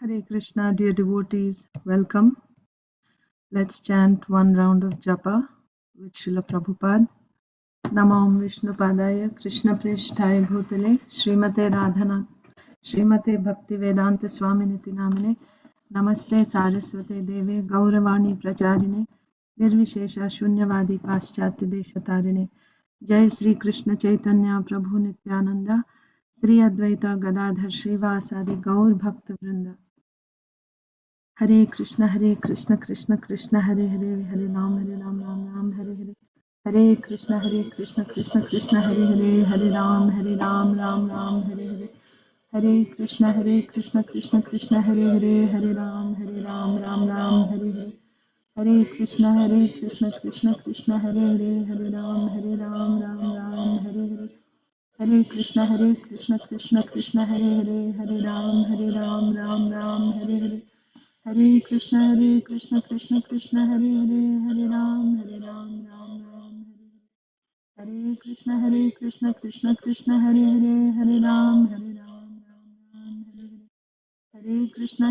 Hare Krishna, dear devotees, welcome. Let's chant one round of japa with Srila Prabhupada. Namam Vishnu Padaya Krishna Prishthaya Bhutale Srimate Radhana Srimate Bhakti Vedanta Swaminiti Namine Namaste Saraswate Deve Gauravani Pracharine Nirvishesha Shunyavadi Paschatya Deshatarine Jai Sri Krishna Chaitanya Prabhu Nityananda Sri Advaita Gadadhar Srivasadi Gaur Bhakta Vrinda Hare Krishna, Krishna Krishna, Hare Hare, Hare Ram, Ram, Hare Hare. Hare Krishna, Krishna Krishna, Hare Hare, Hare Ram, Ram, Hare Hare. Hare Krishna, Krishna Krishna, Hare Hare, Hare Ram, Ram, Hare Hare. Hare Krishna, Krishna Krishna, Hare Hare, Hare Ram, Ram, Hare Hare. Hare Krishna, Krishna Hare Hare, Hare Ram, Ram, Hare Hare. Hare Krishna, Krishna Krishna, Hare Hare, Hare Ram, Ram, Hare Hare. Hare Krishna, Krishna Hare Hare, Hare Ram, Ram, Hare Hare. Hare Krishna, Krishna Hare Hare, Hare Ram, Hare Hare. Hare Krishna,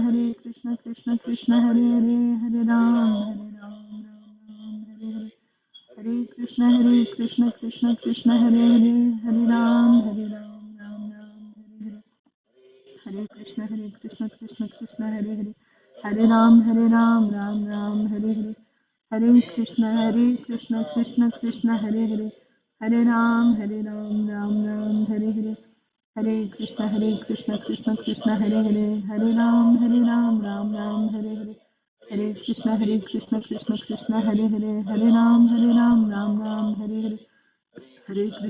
Krishna Hare Hare, Hare Ram, Ram, Hare Hare. Hare Krishna, Krishna Hare Hare, Hare Ram, Ram, Hare Hare. Hare Krishna, Krishna Hare Hare, Hare Ram, Ram, Hare Hare. Hare Krishna, Krishna Hare Hare, Hare Ram, Ram, Hare Hare. Hare Krishna, Krishna Hare Hare, Hare Ram, Ram, Hare Hare. Hare Krishna, Krishna Hare Hare, Hare Ram, Ram, Hare Hare. Hare Krishna,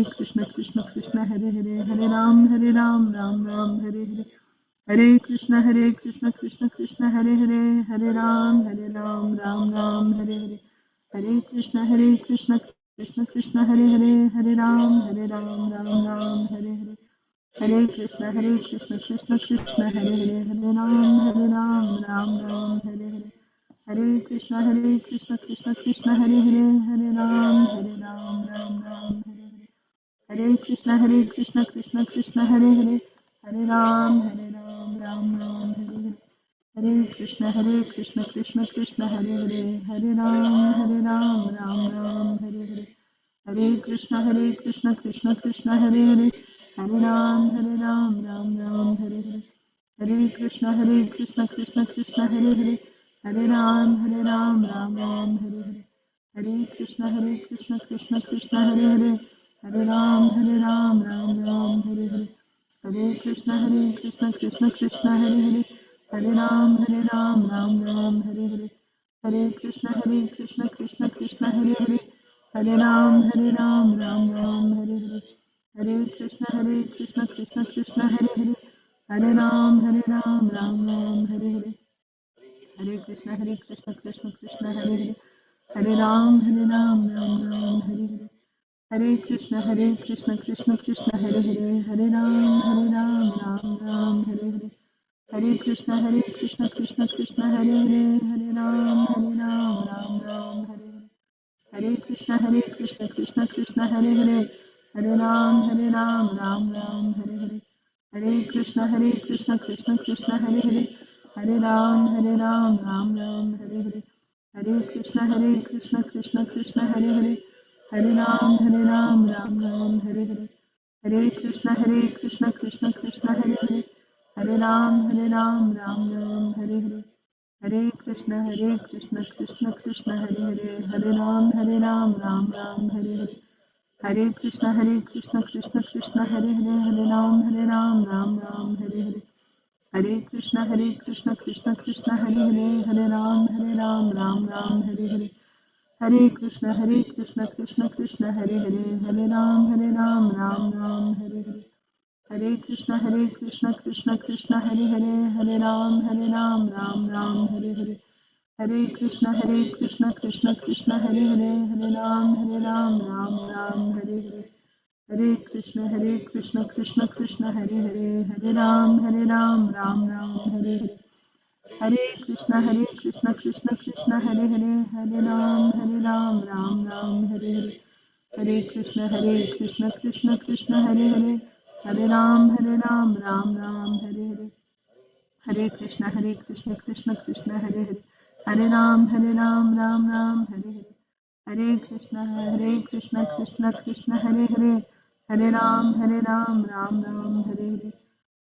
Krishna Hare Hare, Hare Ram, Ram, Hare Hare. Hare Krishna, Krishna Hare Hare, Hare Ram, Ram, Hare Hare. Hare Krishna, Krishna Hare Hare, Hare Ram, Ram, Hare Hare. Hare Krishna, Krishna Hare Hare, Hare Ram, Ram, Hare Hare. Hare Krishna, Krishna Hare Hare, Hare Ram, Ram, Hare Hare. Hare Krishna, Krishna Hare Hare, Hare Ram, Ram, Hare Hare. Hare Krishna, Krishna Hare Hare, Hare Ram, Ram, Hare Hare. Hare Krishna, Krishna Hare Hare, Hare Ram, Ram, Hare Hare. Hare Krishna, Krishna Hare Hare, Hare Ram, Ram, Hare Hare. Hare Krishna, Krishna Hare Hare, Hare Ram, Ram, Hare Hare. Hare Krishna, Krishna Hare Hare, Hare Ram, Ram, Hare Hare. Hare Krishna, Krishna Hare Hare, Hare Ram, Ram, Hare Hare. Hare Krishna, Krishna Hare Hare, Hare Ram, Ram, Hare Hare. Hare Krishna, Krishna Hare Hare, Hare Ram, Ram, Hare Hare. Hare Krishna, Krishna Hare Hare, Hare Ram, Ram, Hare Hare. Hare Krishna, Krishna Hare Hare, Hare Ram, Ram, Hare Hare. Hare Krishna, Krishna Hare Hare, Hare Ram, Ram, Hare Hare. Hare Krishna, Krishna Hare Hare, Hare Ram, Ram, Hare Hare. Hare Krishna, Krishna Hare Hare, Hare Ram, Ram, Hare Hare. Hare Krishna, Krishna Hare Hare, Hare Ram, Ram, Hare Hare. Hare Krishna, Krishna Hare Hare, Hare Ram, Ram, Hare Hare. Hare Krishna, Krishna Hare Hare, Hare Ram, Ram, Hare Hare. Hare Krishna, Krishna Hare Hare, Hare Ram, Ram, Hare Hare. Hare Krishna, Krishna Hare Hare, Hare Ram, Ram, Hare Hare. Hare Krishna, Krishna Hare Hare, Hare Ram, Ram, Hare Hare. Hare Krishna, Krishna Hare Hare, Hare Ram, Ram, Hare Hare. Hare Krishna, Krishna Hare Hare, Hare Ram, Ram, Hare Hare. Hare Krishna, Krishna Hare Hare, Hare Ram, Ram, Hare Hare. Hare Krishna Krishna Krishna Hare Hare, Hare Ram Ram Ram Hare Hare, Hare Krishna Krishna Krishna Hare Hare, Hare Ram Ram Ram Hare Hare,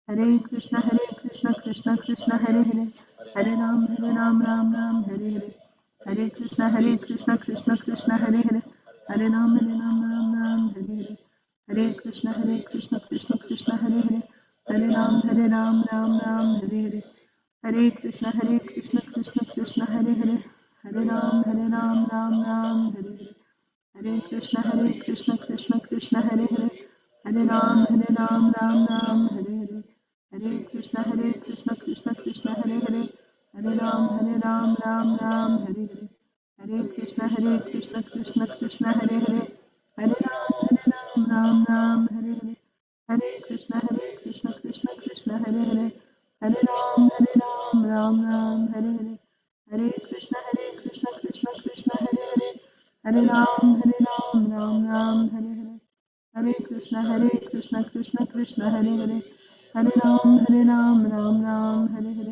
Hare Krishna Krishna Krishna Hare Hare, Hare Ram Ram Hare Hare, Hare Krishna Krishna Krishna Hare Hare, Hare Ram Ram Hare Hare, Hare Krishna Krishna Krishna Hare Hare, Hare Ram Ram Hare Hare, Hare Krishna Krishna Krishna Hare Hare, Hare Ram Ram Hare Hare, Hare Krishna Krishna Krishna Hare Hare, Hare Ram Ram Hare Hare, Hare Krishna Krishna Krishna Hare Hare, Hare Ram Ram Hare Hare, Hare Krishna Krishna Krishna Hare Hare, Hare Ram Ram Hare Hare, Hare Krishna Krishna Krishna Hare Hare, Hare Ram Ram Hare Hare, Hare Krishna Krishna Krishna Hare Hare, Hare Ram Ram Hare Hare, Hare Krishna Krishna Krishna Hare Hare, Hare Ram Ram Hare Hare, Hare Krishna Krishna Krishna Hare Hare, Hare Ram Ram Hare Hare,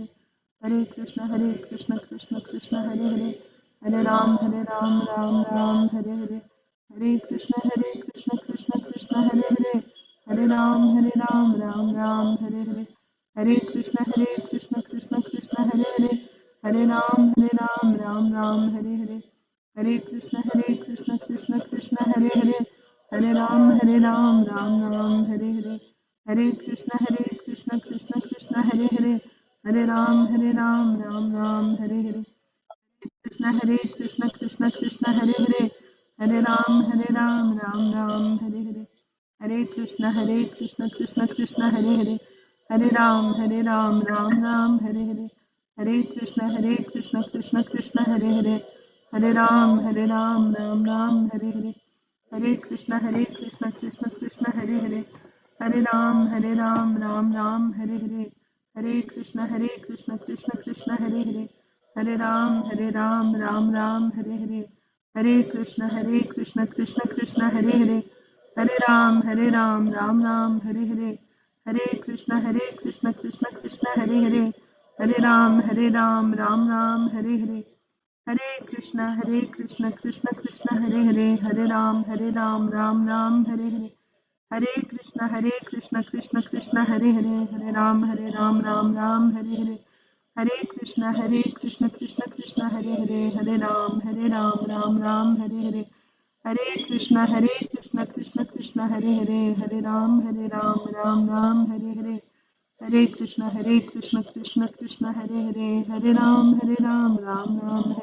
Hare Krishna Krishna Krishna Hare Hare, Hare Ram Ram Hare Hare, Hare Krishna Krishna Krishna Hare Hare, Hare Ram Ram Hare Hare, Hare Krishna Krishna Krishna Hare Hare, Hare Ram Ram Hare Hare, Hare Krishna Krishna Krishna Hare Hare, Hare Ram Ram Hare Hare, Krishna Krishna Krishna Hare Hare, Hare Ram Ram Hare Hare, Hare Krishna Krishna Krishna Hare Hare, Hare Ram Ram Hare Hare, Hare Krishna Krishna Krishna Hare Hare, Hare Ram Ram Hare Hare, Hare Krishna Krishna Krishna Hare Hare, Hare Ram Hare Hare, Hare Krishna Krishna Krishna Hare Hare, Hare Ram Ram Hare Hare, Hare Krishna Krishna Krishna Hare Hare, Hare Ram Ram Hare Hare, Hare Krishna Krishna Krishna Hare Hare, Hare Ram Ram Hare Hare, Hare Krishna Krishna Krishna Hare Hare, Hare Ram Ram Hare Hare, Hare Krishna Krishna Hare Hare, Hare Ram Ram Hare Hare, Hare Krishna Krishna Krishna Hare Hare, Hare Ram Ram Hare Hare, Hare Krishna Krishna Krishna Hare Hare, Hare Ram Ram Hare Hare, Hare Krishna Krishna Krishna Hare Hare, Hare Ram Ram Hare Hare, Hare Krishna Krishna Krishna Hare Hare, Hare Ram Ram Hare Hare,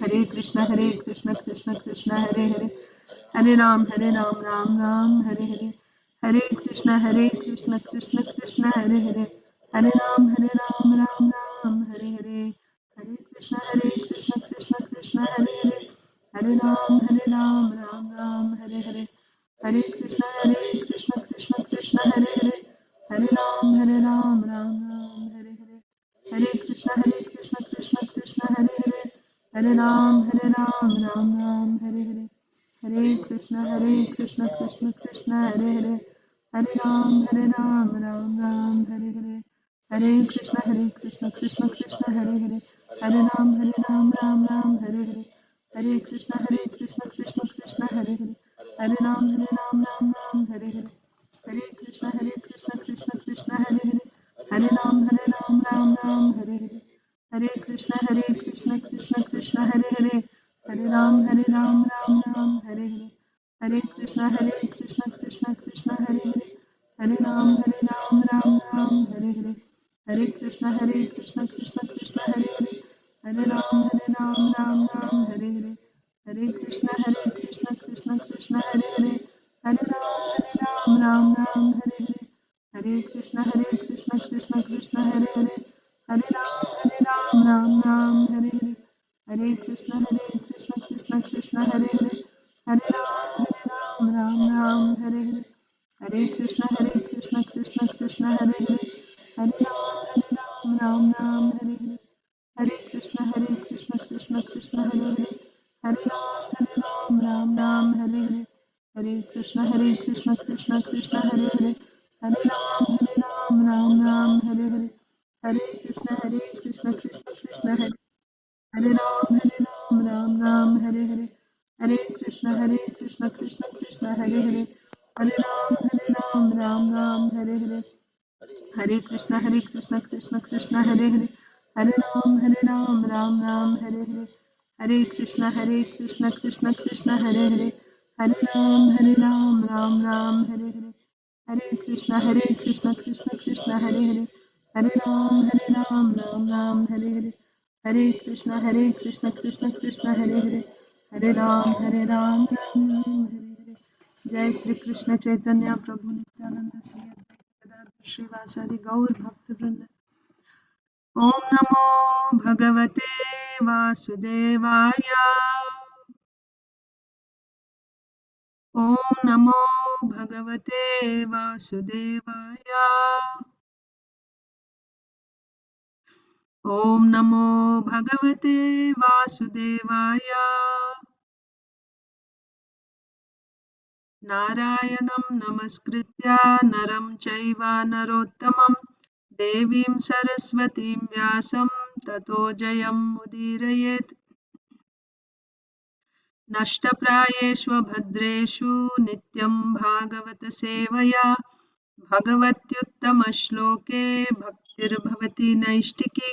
Hare Krishna Krishna Krishna Hare Hare, Hare Ram Ram Hare Hare, Hare Krishna Krishna Krishna Hare Hare, Hare Ram Hare Hare, Hare Krishna Krishna Krishna Hare Hare, Hare Ram Hare Hare, Hare Krishna Krishna Krishna Hare Hare, Hare Ram Ram Hare Hare, Hare Krishna Krishna Krishna Hare Hare, Hare Ram Ram Hare Hare, Hare Krishna Krishna Krishna Hare Hare, Hare Ram Hare Hare, Hare Krishna Krishna Krishna Hare Hare, Hare Ram Hare Hare, Hare Krishna Krishna Krishna Hare Hare, Hare Ram Hare Hare, Hare Krishna Krishna Krishna Hare Hare, Hare Ram Hare Hare, Hare Krishna Krishna Krishna Hare Hare, Hare Ram Ram Hare Hare, Hare Krishna Krishna Krishna Hare Hare, Hare Ram Hare Hare, Hare Krishna Krishna Krishna Hare Hare, Hare Ram Hare Hare, Hare Krishna Krishna Krishna Hare Hare, Hare Ram Hare Hare, Hare Krishna Krishna Krishna Hare Hare, Hare Ram Hare Hare, Hare Krishna Krishna Krishna Hare Hare, Hare Ram Hare Hare, Hare Krishna Krishna Krishna Hare Hare, Hare Ram Hare Hare, Hare Krishna Krishna Krishna Hare Hare, Hare Ram Hare Hare, Krishna Krishna Krishna Hare Ram, Ram Ram, Hare Hare. Hare Krishna Krishna Krishna Hare Hare. Hare Ram, Ram Ram, Hare Hare. Hare Krishna Krishna Krishna Hare Hare. Hare Ram, Ram Ram, Hare Hare. Hare Krishna Krishna Krishna Hare Hare. Hare Ram, Ram Ram, Hare Hare. Hare Krishna Krishna Krishna Hare Hare. Hare Ram, Ram Ram, Hare Hare. Hare Krishna Krishna Krishna Hare Hare. Hare Ram, Ram Ram, Hare Hare. Jai Shri Krishna Chaitanya Prabhu Nityananda Sri Advaita Gadadhar Srivasadi Gaur Bhakta Vrinda. Om Namo Bhagavate Vasudevaya. Om Namo Bhagavate Vasudevaya. Om Namo Bhagavate Vasudevaya. Narayanam Namaskritya Naram Chaiva Narottamam Devim Saraswatim Vyasam Tato Jayam Mudirayet. Nashtaprayeshu Bhadreshu Nityam Bhagavata Sevaya Bhagavatyuttama Shloke Bhaktir Bhavati Naishtiki.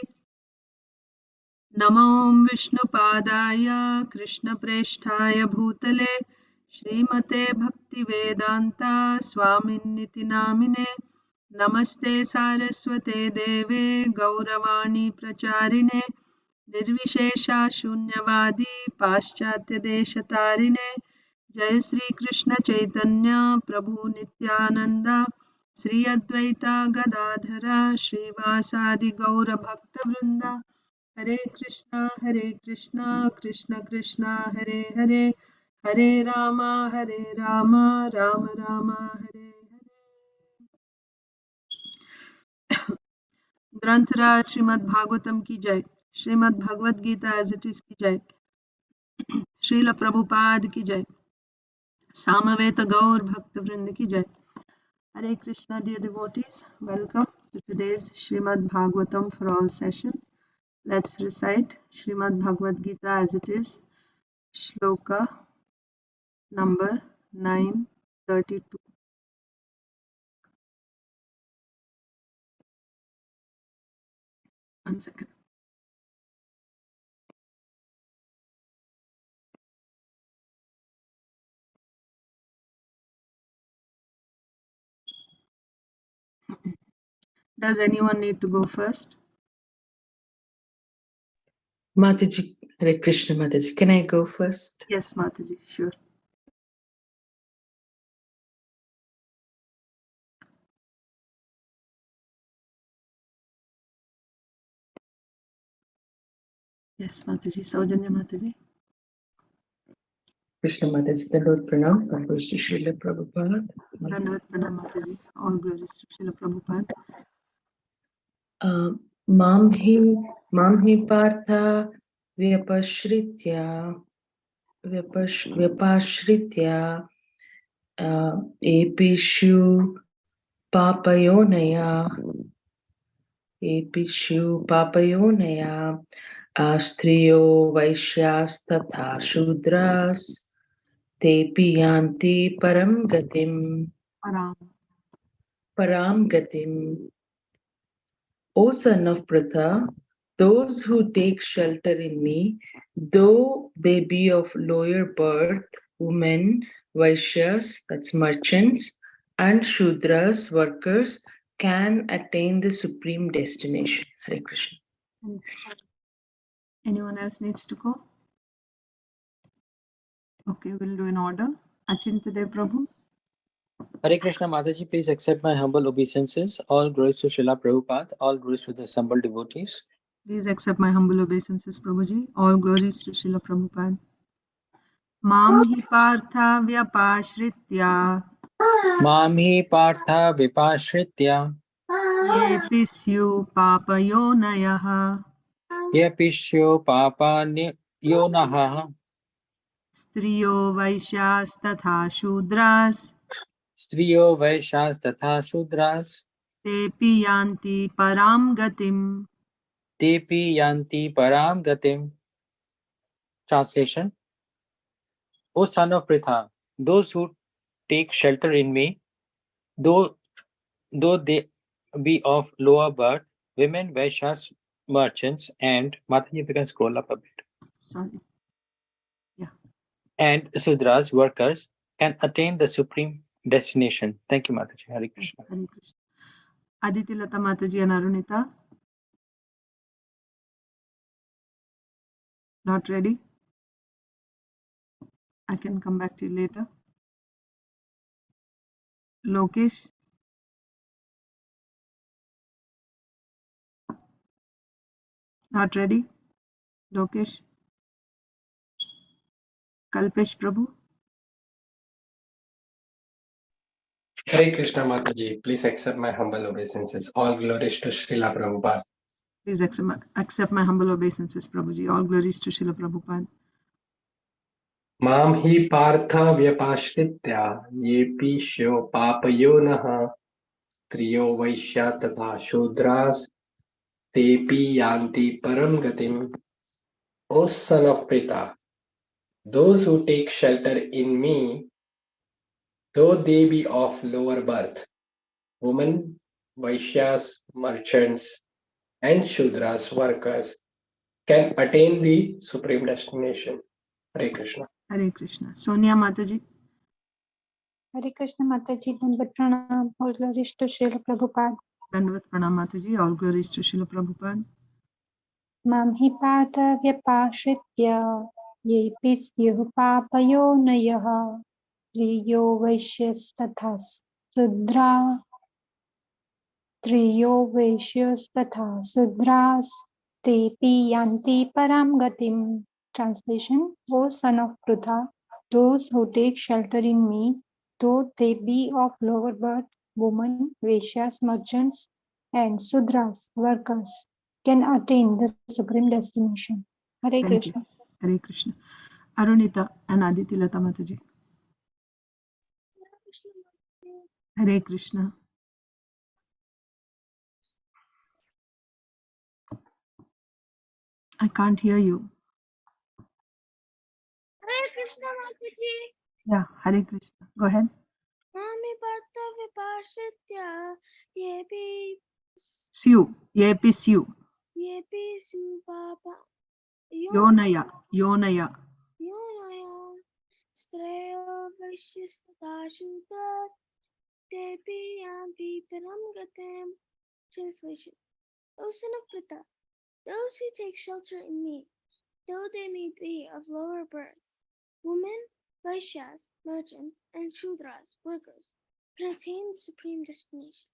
Namo Vishnupadaya Krishna Presthaya Bhutale Srimate Bhaktivedanta Swaminiti Namine. Namaste Saraswate Deve Gauravani Pracharine Nirvishesha Shunyavadi Paschatya Deshatarine. Jai Sri Krishna Chaitanya Prabhu Nityananda Sri Advaita Gadadhara Srivasadi Gaura Bhakta Vrinda. Hare Krishna Krishna Krishna Hare Hare. Hare Rama Rama Rama Hare Hare. ग्रंथराज Shrimad Bhagavatam की जय. Shrimad Bhagavad Gita as it is की जय. श्रील प्रभुपाद की जय. सामवेद गौर भक्त वृंद की जय. Hare Krishna, dear devotees, welcome to today's Srimad Bhagavatam for all session. Let's recite Srimad Bhagavad Gita as it is, Sloka number 932. One second. Does anyone need to go first? Mataji, Hare Krishna Mataji. Can I go first? Yes, Mataji, sure. Yes, Mataji. Saujanya Mataji. Krishna Mataji, the Lord Pranam, all glories to Srila Prabhupada. Dandavat Pranam Mataji. All glories to Srila Prabhupada. Mam hi partha vyapashritya epishu papayonaya astriyo vaishyas tatha shudras tepi yanti param gatim. O son of Pratha, those who take shelter in me, though they be of lower birth, women, Vaishyas, that's merchants, and Shudras, workers, can attain the supreme destination. Hare Krishna. Anyone else needs to go? Okay, we'll do in order. Achintadev Prabhu. Hare Krishna Mataji, please accept my humble obeisances. All glories to Srila Prabhupada, all glories to the assembled devotees. Please accept my humble obeisances, Prabhuji. All glories to Srila Prabhupada. Mam hi partha vyapashritya Mami Partha Vipashritya yepi syu papayonayaha Yapishyo Papa Yonaha striyo vaishyas tatha shudras Striyo Vaishas Tatha Shudras Tepi yanti param gatim. Tepi yanti param gatim. Translation: O son of Pritha, those who take shelter in me, though they be of lower birth, women, Vaishyas, merchants, and Mataji, if you can scroll up a bit, Sorry. Yeah. and Sudras, workers, can attain the supreme destination. Thank you, Mataji. Hare Krishna. Hare Krishna. Aditi Lata Mataji and Arunita. Not ready? I can come back to you later. Lokesh. Not ready? Lokesh. Kalpesh Prabhu. Hare Krishna Mataji, please accept my humble obeisances. All glories to Srila Prabhupada. Please accept my humble obeisances, Prabhuji. All glories to Srila Prabhupada. Mam hi partha vyapashritya yepi shyo papayonaha striyo vaishya tatha shudras tepi yanti param gatim. O son of Pritha, those who take shelter in me, though they be of lower birth, women, Vaishyas, merchants, and Shudras, workers, can attain the supreme destination. Hare Krishna. Hare Krishna. Sonia Mataji. Hare Krishna Mataji, Dandavat Pranam, all glories to Srila Prabhupada. Dandavat Pranam Mataji. All glories to Srila Prabhupada. Mam hi partha vyapashritya yepi syuh papayonayah triyo vaishyas tatha sudras tepi yanti param gatim. Translation: O son of Prutha, those who take shelter in me, though they be of lower birth, women, Vaishyas, merchants, and Sudras, workers, can attain the supreme destination. Hare Thank you. Krishna. Hare Krishna. Arunita and Aditi Lata Mataji. Hare Krishna. I can't hear you. Hare Krishna Mataji. Yeah, Hare Krishna. Go ahead. Mami Bharta Vipashitya Yepi Syu. Yepi Syu. Yepi Subhapa Yonaya. Yonaya. Yonaya Strayo Vishistata Shudras Devi Yanti Param Gatam. Translation: O son of Pritha, those who take shelter in me, though they may be of lower birth, women, Vaishyas, merchants, and Shudras, workers, can attain the supreme destination.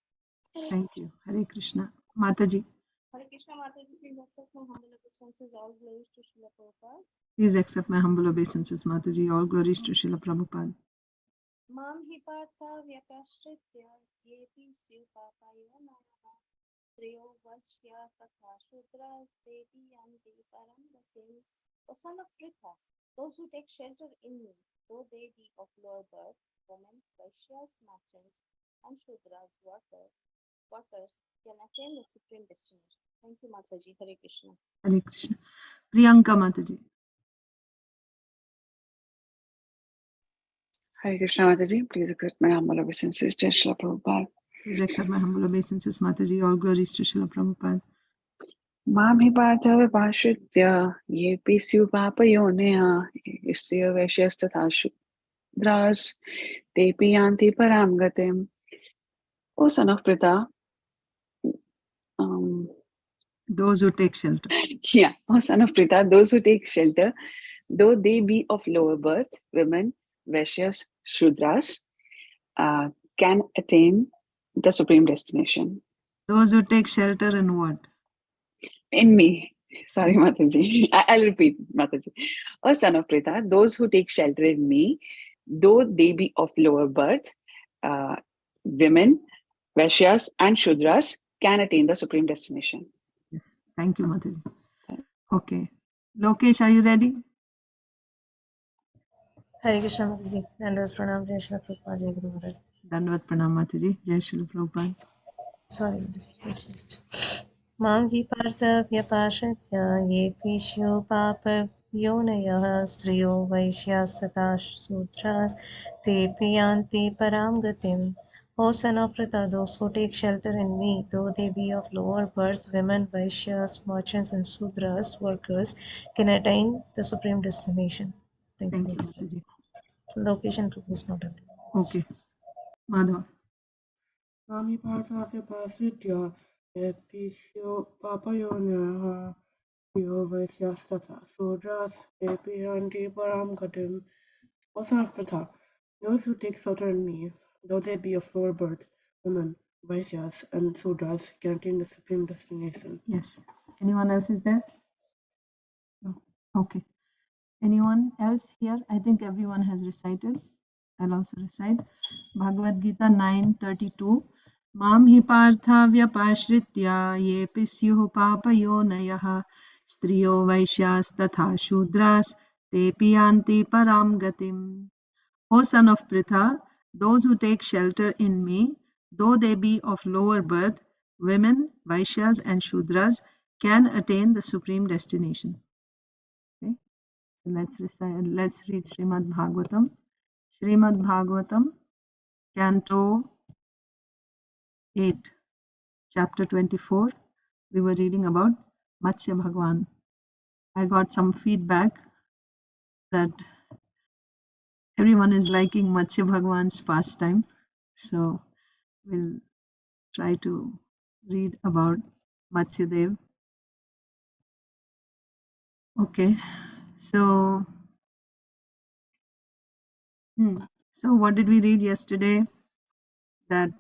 Thank you. Hare Krishna. Mataji. Hare Krishna Mataji, please accept my humble obeisances. All glories to Srila Prabhupada. Please accept my humble obeisances, Mataji. All glories to Srila Prabhupada. Mam hi partha vyapashritya yepi syu papayonaya triyo vashya tatha shudras devi yanti param gatim. O son of Pritha, those who take shelter in me, though they be of lower birth, women, Vaishyas, merchants, and Shudras, workers, can attain the supreme destination. Thank you, Mataji. Hare Krishna. Hare Krishna. Priyanka Mataji. Hare Krishna Mataji, please accept my humble obeisances to Srila Prabhupada. Please accept my humble obeisances, Mataji. All glories to Srila Prabhupada. Mam hi partha vipashritya yepi syu papayoneha striyo vaishyas tatha shudras tepi yanti param gatim. O son of Pritha, Those who take shelter. O son of Pritha, those who take shelter, though they be of lower birth, women, Vaishyas, Shudras, can attain the supreme destination. Those who take shelter in what? In me. Sorry, Mataji. I'll repeat, Mataji. O son of Pritha, those who take shelter in me, though they be of lower birth, women, Vaishyas, and Shudras, can attain the supreme destination. Yes. Thank you, Mataji. Okay. Lokesh, are you ready? Hare Krishna Mataji, Dandavat Pranam, Jai Srila Prabhupada, Jai Guru Maharaj. Dandavat Pranam Mataji. Jai Srila Prabhupada. Sorry, this is मां विपार्थव्यपाश्रित्य ये स्युः पापयोनयः स्त्रियो वैश्यास्तथा शूद्रास् तेऽपि यान्ति परां गतिम्. O son of Pritha, those who take shelter in me, though they be of lower birth, women, Vaishyas, merchants, and Sudras, workers, can attain the supreme destination. Thank Thank you. you, Mataji. Location proof is not available. Okay, Madhava. Mami Parthavya Pasritya Episyo Papayona Yovasyastata Sudras Epiyanti Param Gatim. Also of Pratha, those who take shelter in me, though they be of lower birth, women, Vaisyas, and Sudras, can attain the supreme destination. Yes. Anyone else is there? No. Okay. Anyone else here? I think everyone has recited. I'll also recite. Bhagavad Gita 9:32. Mam hi partha vyapashritya yepi syuh papayonayah striyo vaishyas tatha shudras tepi yanti param gatim. O son of Pritha, those who take shelter in me, though they be of lower birth, women, Vaishyas and Shudras, can attain the supreme destination. Okay, so let's recite. Let's read Srimad Bhagavatam. Srimad Bhagavatam, Canto 8, Chapter 24. We were reading about Matsya Bhagwan. I got some feedback that everyone is liking Matsya Bhagwan's pastime. So we'll try to read about Matsya Dev. Okay, so so what did we read yesterday? That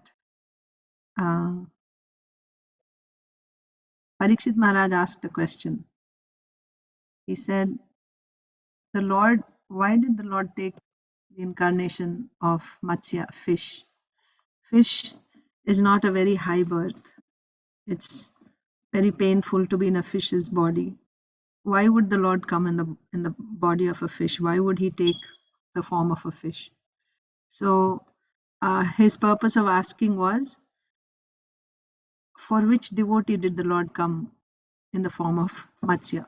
Parikshit Maharaj asked a question. He said, "The Lord, why did the Lord take the incarnation of Matsya, fish? Fish is not a very high birth. It's very painful to be in a fish's body. Why would the Lord come in the body of a fish? Why would he take the form of a fish?" So his purpose of asking was, for which devotee did the Lord come in the form of Matsya?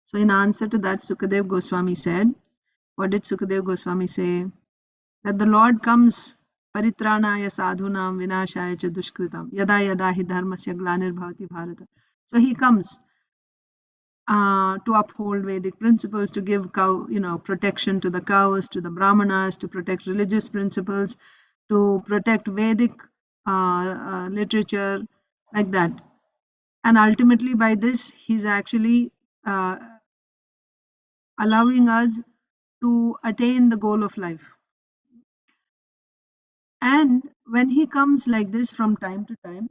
So in answer to that, Sukadev Goswami said, what did Sukadev Goswami say? That the Lord comes paritranaya sadhunam vinashaya cha dushkritam yada yada hi dharmasya glanir bharata. So he comes to uphold Vedic principles, to give protection to the cows, to the brahmanas, to protect religious principles, to protect Vedic literature, like that. And ultimately by this, he's actually allowing us to attain the goal of life. And when he comes like this from time to time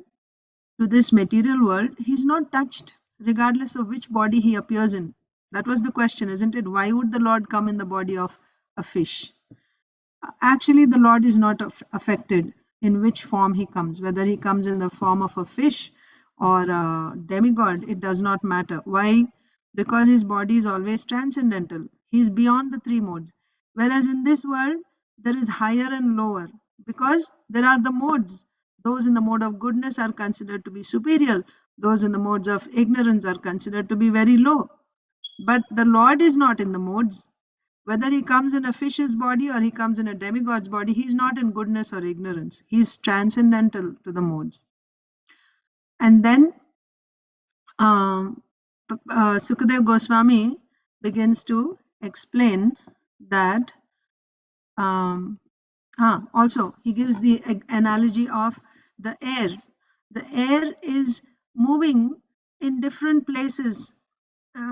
to this material world, he's not touched, regardless of which body he appears in. That was the question, isn't it? Why would the Lord come in the body of a fish? Actually, the Lord is not affected in which form he comes. Whether he comes in the form of a fish or a demigod, it does not matter. Why? Because his body is always transcendental. He is beyond the three modes. Whereas in this world, there is higher and lower, because there are the modes. Those in the mode of goodness are considered to be superior. Those in the modes of ignorance are considered to be very low. But the Lord is not in the modes. Whether he comes in a fish's body or he comes in a demigod's body, he is not in goodness or ignorance. He is transcendental to the modes. And then Sukadev Goswami begins to explain that also he gives the analogy of the air. The air is moving in different places.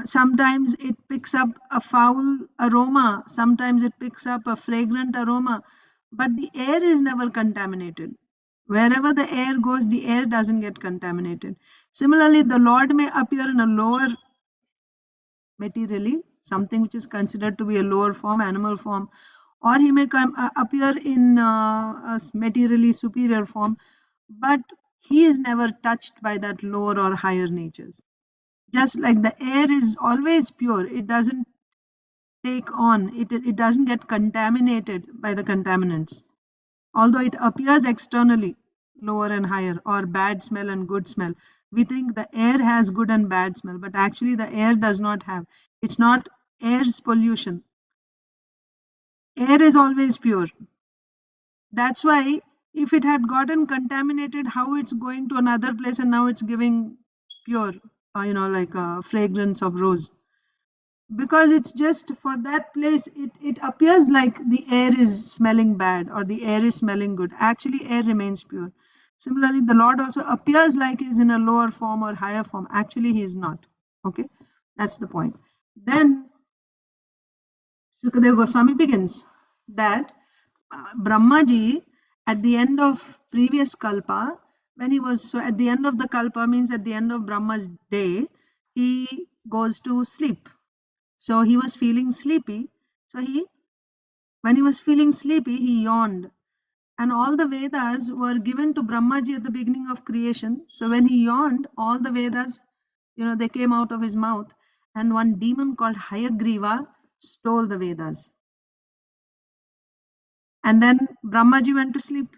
Sometimes it picks up a foul aroma, sometimes it picks up a fragrant aroma, but the air is never contaminated. Wherever the air goes, the air doesn't get contaminated. Similarly, the Lord may appear in a lower materially, something which is considered to be a lower form, animal form, or he may appear in a materially superior form, but he is never touched by that lower or higher natures. Just like the air is always pure, it doesn't take on, it doesn't get contaminated by the contaminants. Although it appears externally lower and higher, or bad smell and good smell. We think the air has good and bad smell, but actually the air does not have. It's not air's pollution. Air is always pure. That's why if it had gotten contaminated, how it's going to another place and now it's giving pure, like a fragrance of rose. Because it's just for that place, it appears like the air is smelling bad or the air is smelling good. Actually, air remains pure. Similarly, the Lord also appears like he's in a lower form or higher form. Actually, he is not. Okay, that's the point. Then Sukadeva Goswami begins that Brahmaji, at the end of previous kalpa, when he was, so at the end of the kalpa means at the end of Brahma's day, he goes to sleep. So he was feeling sleepy. So when he was feeling sleepy, he yawned. And all the Vedas were given to Brahmaji at the beginning of creation. So when he yawned, all the Vedas, they came out of his mouth. And one demon called Hayagriva stole the Vedas. And then Brahmaji went to sleep.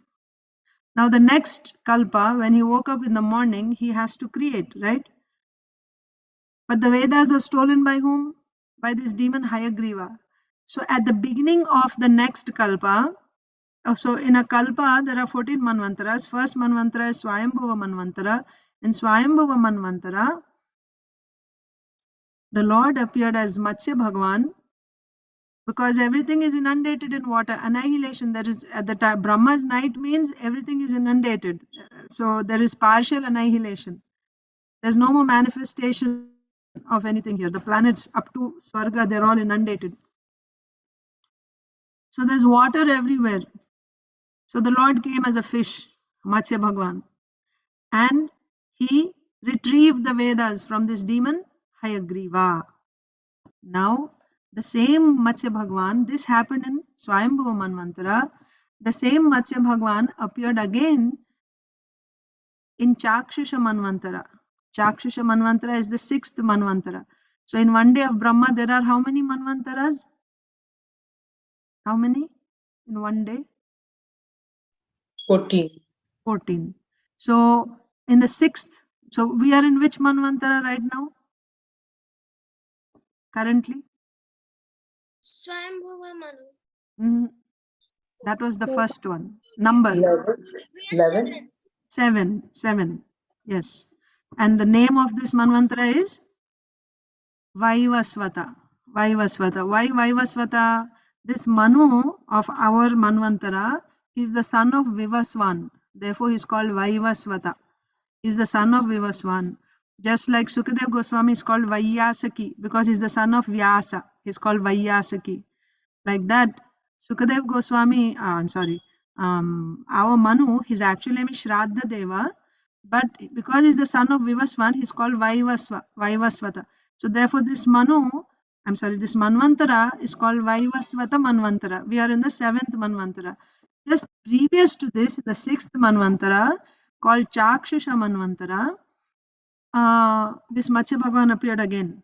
Now the next kalpa, when he woke up in the morning, he has to create, right? But the Vedas are stolen by whom? By this demon Hayagriva. So at the beginning of the next kalpa, so in a kalpa, there are 14 manvantaras. First manvantara is Swayambhuva manvantara. In Swayambhuva manvantara, the Lord appeared as Matsya Bhagavan because everything is inundated in water. Annihilation, there is at the time, Brahma's night means everything is inundated. So there is partial annihilation. There's no more manifestation of anything here. The planets up to Swarga, they're all inundated. So there's water everywhere. So the Lord came as a fish, Matsya Bhagavan, and he retrieved the Vedas from this demon, Hayagriva. Now, the same Matsya Bhagavan, this happened in Swayambhuva Manvantara. The same Matsya Bhagavan appeared again in Chakshusha Manvantara. Chakshusha Manvantara is the 6th Manvantara. So in one day of Brahma, there are how many Manvantaras? How many in one day? 14. 14. So in the 6th, so we are in which Manvantara right now? Currently? Swayambhuva Manu. That was the first one. Number? 11. 7. Yes. And the name of this Manvantara is Vaivasvata. Vaivasvata. Why Vaivasvata? This Manu of our Manvantara is the son of Vivaswan. Therefore, he is called Vaivasvata. He is the son of Vivaswan. Just like Sukadeva Goswami is called Vaiyasaki because he is the son of Vyasa. He is called Vaiyasaki. Like that, Sukadev Goswami, our Manu, his actual name is Shraddha Deva, but because he's the son of Vivaswan, he's called Vaivasvata. So therefore this this Manvantara is called Vaivasvata Manvantara. We are in the 7th Manvantara. Just previous to this, the 6th Manvantara, called Chakshusha Manvantara, this Matsya Bhagavan appeared again.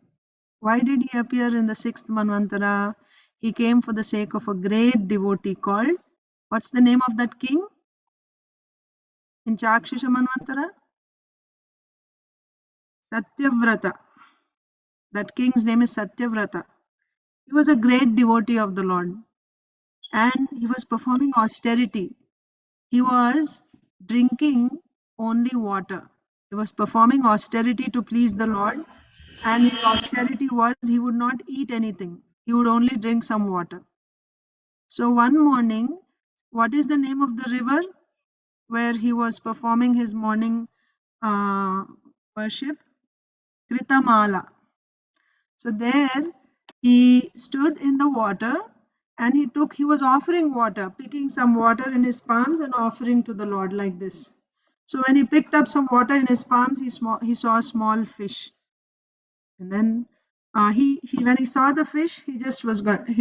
Why did he appear in the 6th Manvantara? He came for the sake of a great devotee called, what's the name of that king in Chakshusha Manvantara? Satyavrata. That king's name is Satyavrata. He was a great devotee of the Lord and he was performing austerity. He was drinking only water. He was performing austerity to please the Lord, and his austerity was he would not eat anything. He would only drink some water. So one morning, what is the name of the river where he was performing his morning worship? Kritamala. So there he stood in the water and he was offering water, picking some water in his palms and offering to the Lord like this. So when he picked up some water in his palms, he saw a small fish. And then when he saw the fish, he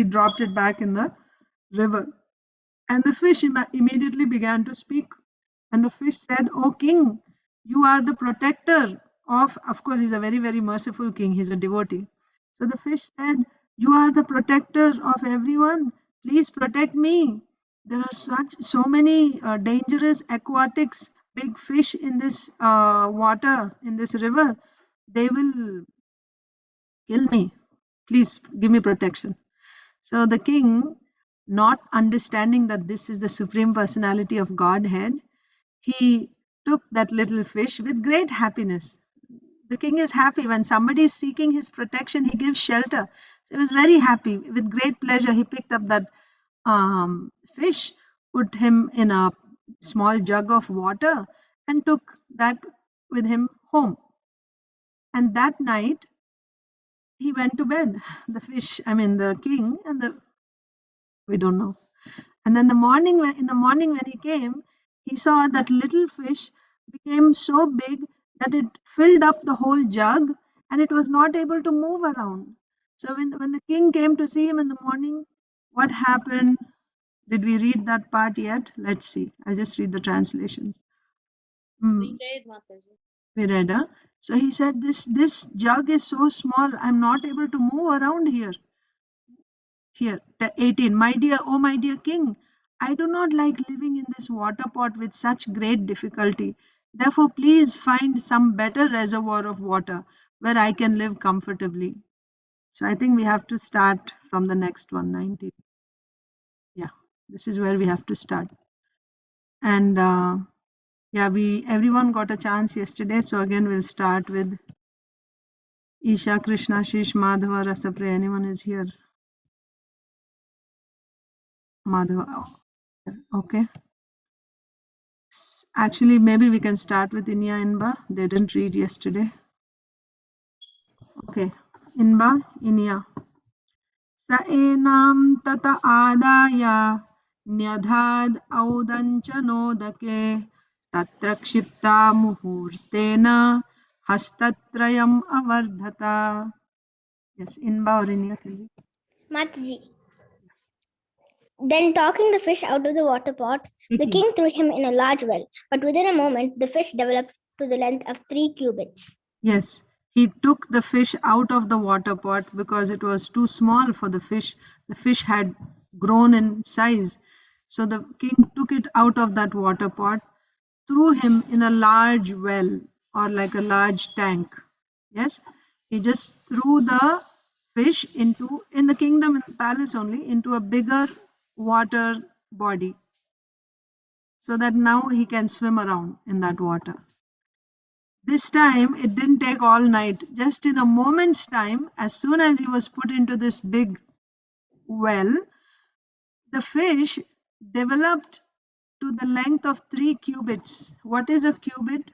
dropped it back in the river. And the fish immediately began to speak. And the fish said, "O king, you are the protector of course, he's a very, very merciful king. He's a devotee. So the fish said, you are the protector of everyone. Please protect me. There are so many dangerous aquatics big fish in this water, in this river, they will kill me. Please give me protection. So the king, not understanding that this is the Supreme Personality of Godhead, he took that little fish with great happiness. The king is happy when somebody is seeking his protection, he gives shelter. So he was very happy. With great pleasure, he picked up that fish, put him in a small jug of water, and took that with him home. And that night, he went to bed. The fish, I mean, the king, and we don't know. And then in the morning when he came, he saw that little fish became so big that it filled up the whole jug and it was not able to move around. So when the king came to see him in the morning, what happened? Did we read that part yet? Let's see. I'll just read the translations. We read, Mataji. We read, huh? So he said, this jug is so small, I'm not able to move around here. Here, 18. My dear king, I do not like living in this water pot with such great difficulty. Therefore, please find some better reservoir of water where I can live comfortably. So I think we have to start from the next one, 19. Yeah, this is where we have to start. And yeah, everyone got a chance yesterday. So again, we'll start with Isha, Krishna, Shish, Madhava, Rasapriya. Anyone is here? Madhava. Okay. Actually, maybe we can start with Inya Inba. They didn't read yesterday. Okay. Inba, Inya. Sa enam tata adaya nyadhad audanchanodake tatra kshipta muhurtena hastatrayam avardhata. Yes, Inba or Inya, please. Mataji. Then taking the fish out of the water pot, the king threw him in a large well, but within a moment the fish developed to the length of 3 cubits. Yes, he took the fish out of the water pot because it was too small for the fish. The fish had grown in size. So the king took it out of that water pot, threw him in a large well or like a large tank. Yes, he just threw the fish in the kingdom, in the palace only, into a bigger water body so that now he can swim around in that water. This time it didn't take all night. Just in a moment's time, as soon as he was put into this big well, the fish developed to the length of 3 cubits. What is a cubit?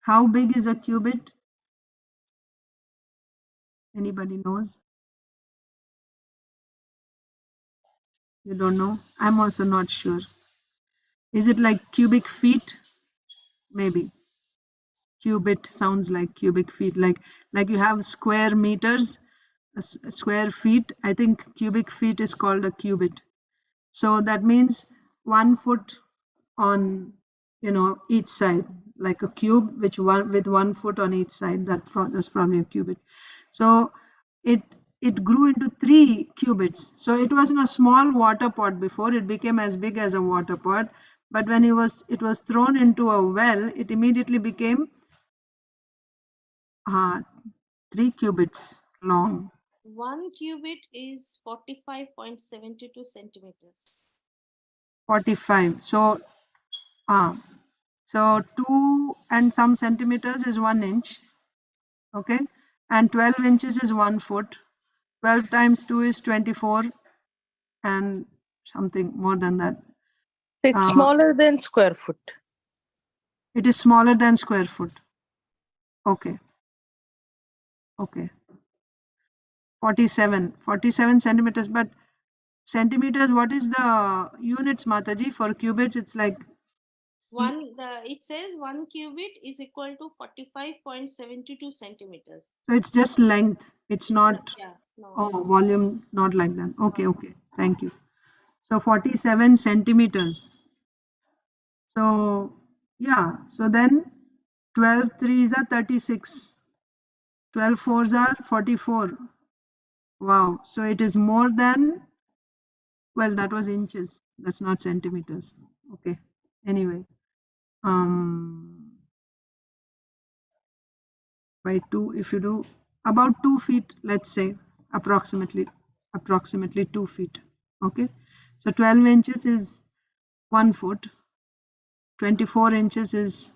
How big is a cubit? Anybody knows? You don't know? I'm also not sure. Is it like cubic feet? Maybe. Cubit sounds like cubic feet. Like you have square meters, square feet. I think cubic feet is called a cubit. So that means 1 foot on, each side, like a cube, with 1 foot on each side. That's probably a cubit. So it grew into 3 cubits. So it was in a small water pot before. It became as big as a water pot. But when it was thrown into a well, it immediately became 3 cubits long. 1 cubit is 45.72 centimeters. 45. So 2 and some centimeters is 1 inch. Okay. And 12 inches is 1 foot. 12 times 2 is 24 and something more than that. It's smaller than square foot. It is smaller than square foot. Okay. 47 centimeters. But centimeters, what is the units, Mataji? For cubits, it's like It says 1 cubit is equal to 45.72 centimeters. So it's just length. It's not no. Volume, not like that. Okay. Thank you. So 47 centimeters. So yeah, so then 12 threes are 36. 12 fours are 44. Wow. So it is more than, well, that was inches. That's not centimeters. Okay. Anyway, by 2, if you do about 2 feet, let's say approximately 2 feet. Okay, so 12 inches is 1 foot, 24 inches is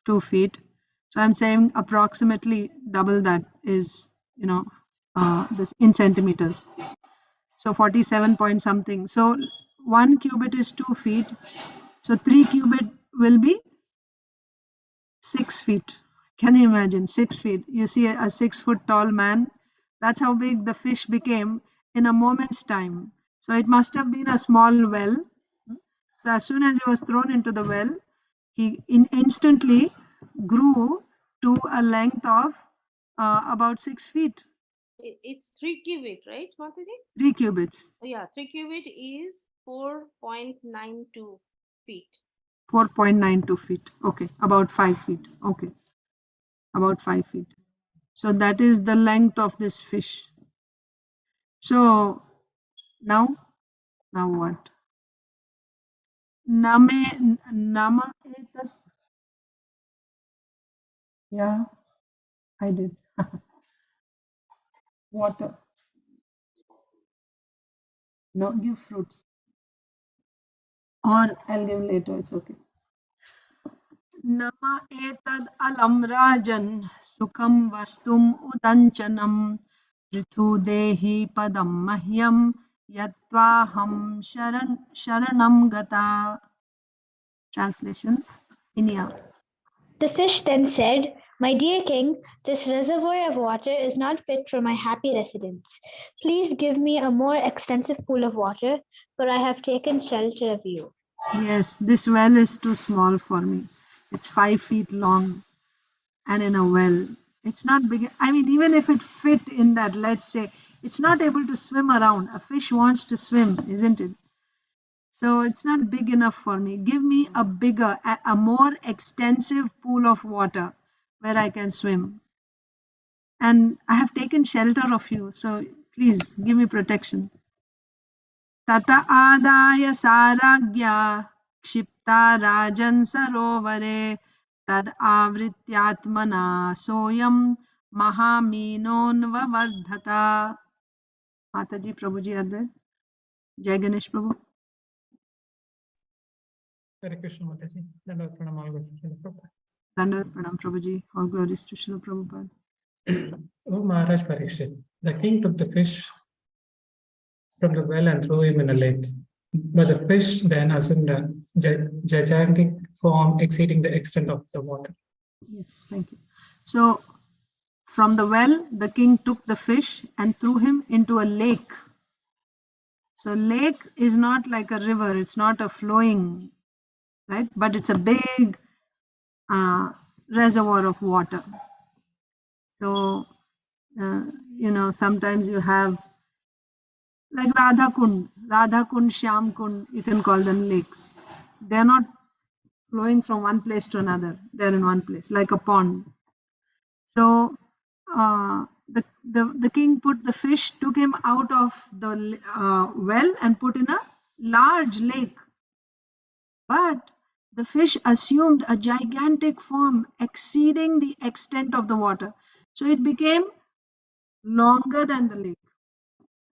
2 feet. So I'm saying approximately double that is, this in centimeters. So 47 point something. So 1 cubit is 2 feet. So 3 cubit will be 6 feet. Can you imagine 6 feet? You see a 6 foot tall man. That's how big the fish became in a moment's time. So it must have been a small well. So as soon as he was thrown into the well, he instantly grew to a length of about 6 feet. It's 3 cubit, right, Mataji? 3 cubits. Oh, yeah, 3 cubit is 4.92 feet. 4.92 feet. Okay, about 5 feet. Okay, about 5 feet. So that is the length of this fish. So now what? Nama etat. Yeah, I did. Water. No, give fruits. Or I'll give later, it's okay. Nama etad alam rajan sukham vastum udanchanam prithu dehi padam mahyam yatvaham sharanam gata. Translation, Inya. The fish then said, "My dear king, this reservoir of water is not fit for my happy residence. Please give me a more extensive pool of water, for I have taken shelter of you." Yes, this well is too small for me. It's 5 feet long and in a well. It's not big. I mean, even if it fit in that, let's say, it's not able to swim around. A fish wants to swim, isn't it? So it's not big enough for me. Give me a bigger, a more extensive pool of water where I can swim. And I have taken shelter of you. So please give me protection. Tata adaya saragya क्षिप्ता राजन् सरोवरे तद् आवृत्यात्मना Soyam महामीनोन्ववर्धता. Mataji, Prabhuji are there. Jai Ganesh Prabhu. Hare Krishna Mataji. Dandavat pranam, all glories to Srila Prabhupada. Dandavat pranam, Prabhuji. All glories to Srila Prabhupada. Oh Maharaj Parikshit, the king took the fish from the well and threw him in a lake. But the fish then assumed a gigantic form exceeding the extent of the water. Yes, thank you. So from the well, the king took the fish and threw him into a lake. So lake is not like a river. It's not a flowing, right? But it's a big reservoir of water. So, sometimes you have like Radha Kund, Shyam Kund, you can call them lakes. They're not flowing from one place to another. They're in one place, like a pond. So the king put the fish, took him out of the well and put in a large lake. But the fish assumed a gigantic form exceeding the extent of the water. So it became longer than the lake.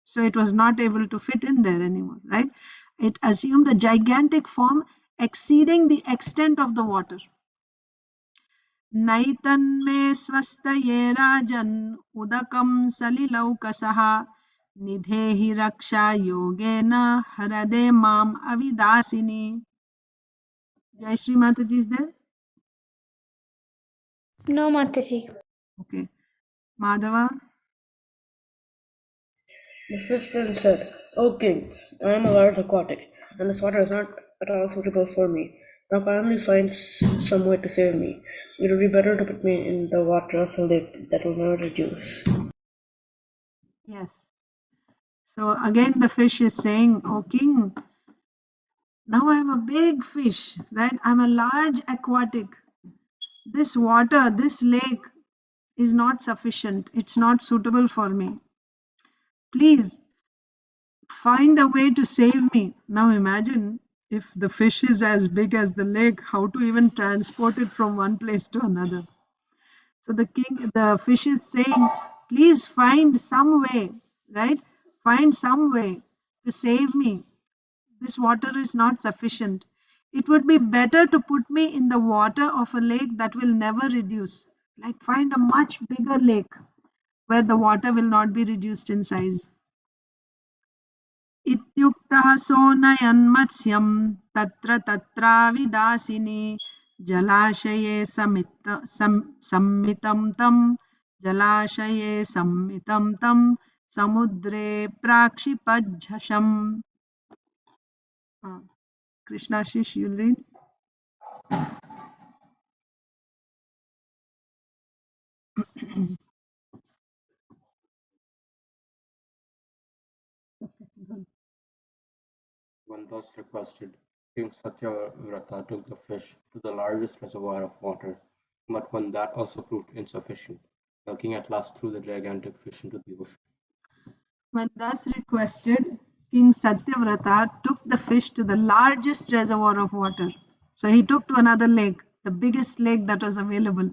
So it was not able to fit in there anymore, right? It assumed a gigantic form exceeding the extent of the water. Naitanme swastaye rajan udakam salilaukasaha nidhehi raksha yogena harade mam avidasini. Jai Shri Mataji is there? No, Mataji. Okay. Madhava? The fish then said, "O king, I am a large aquatic, and this water is not at all suitable for me. Now kindly find some way to save me. It would be better to put me in the water of a lake that will never reduce." Yes. So again the fish is saying, "O king, now I am a big fish, right? I'm a large aquatic. This water, this lake is not sufficient. It's not suitable for me. Please find a way to save me." Now imagine If the fish is as big as the lake, how to even transport it from one place to another? So the fish is saying, please find some way, right? Find some way to save me. This water is not sufficient. It would be better to put me in the water of a lake that will never reduce. Like find a much bigger lake where the water will not be reduced in size. इत्युक्तः सोऽनयन्मत्स्यं तत्र तत्राविदासिनि जलाशये सम्मितं तं जलाशये सम्मितं तं समुद्रे प्राक्षिपज्झषम्. Krishnashish, you'll read. When thus requested, King Satyavrata took the fish to the largest reservoir of water, but when that also proved insufficient, the king at last threw the gigantic fish into the ocean. When thus requested, King Satyavrata took the fish to the largest reservoir of water. So he took to another lake, the biggest lake that was available.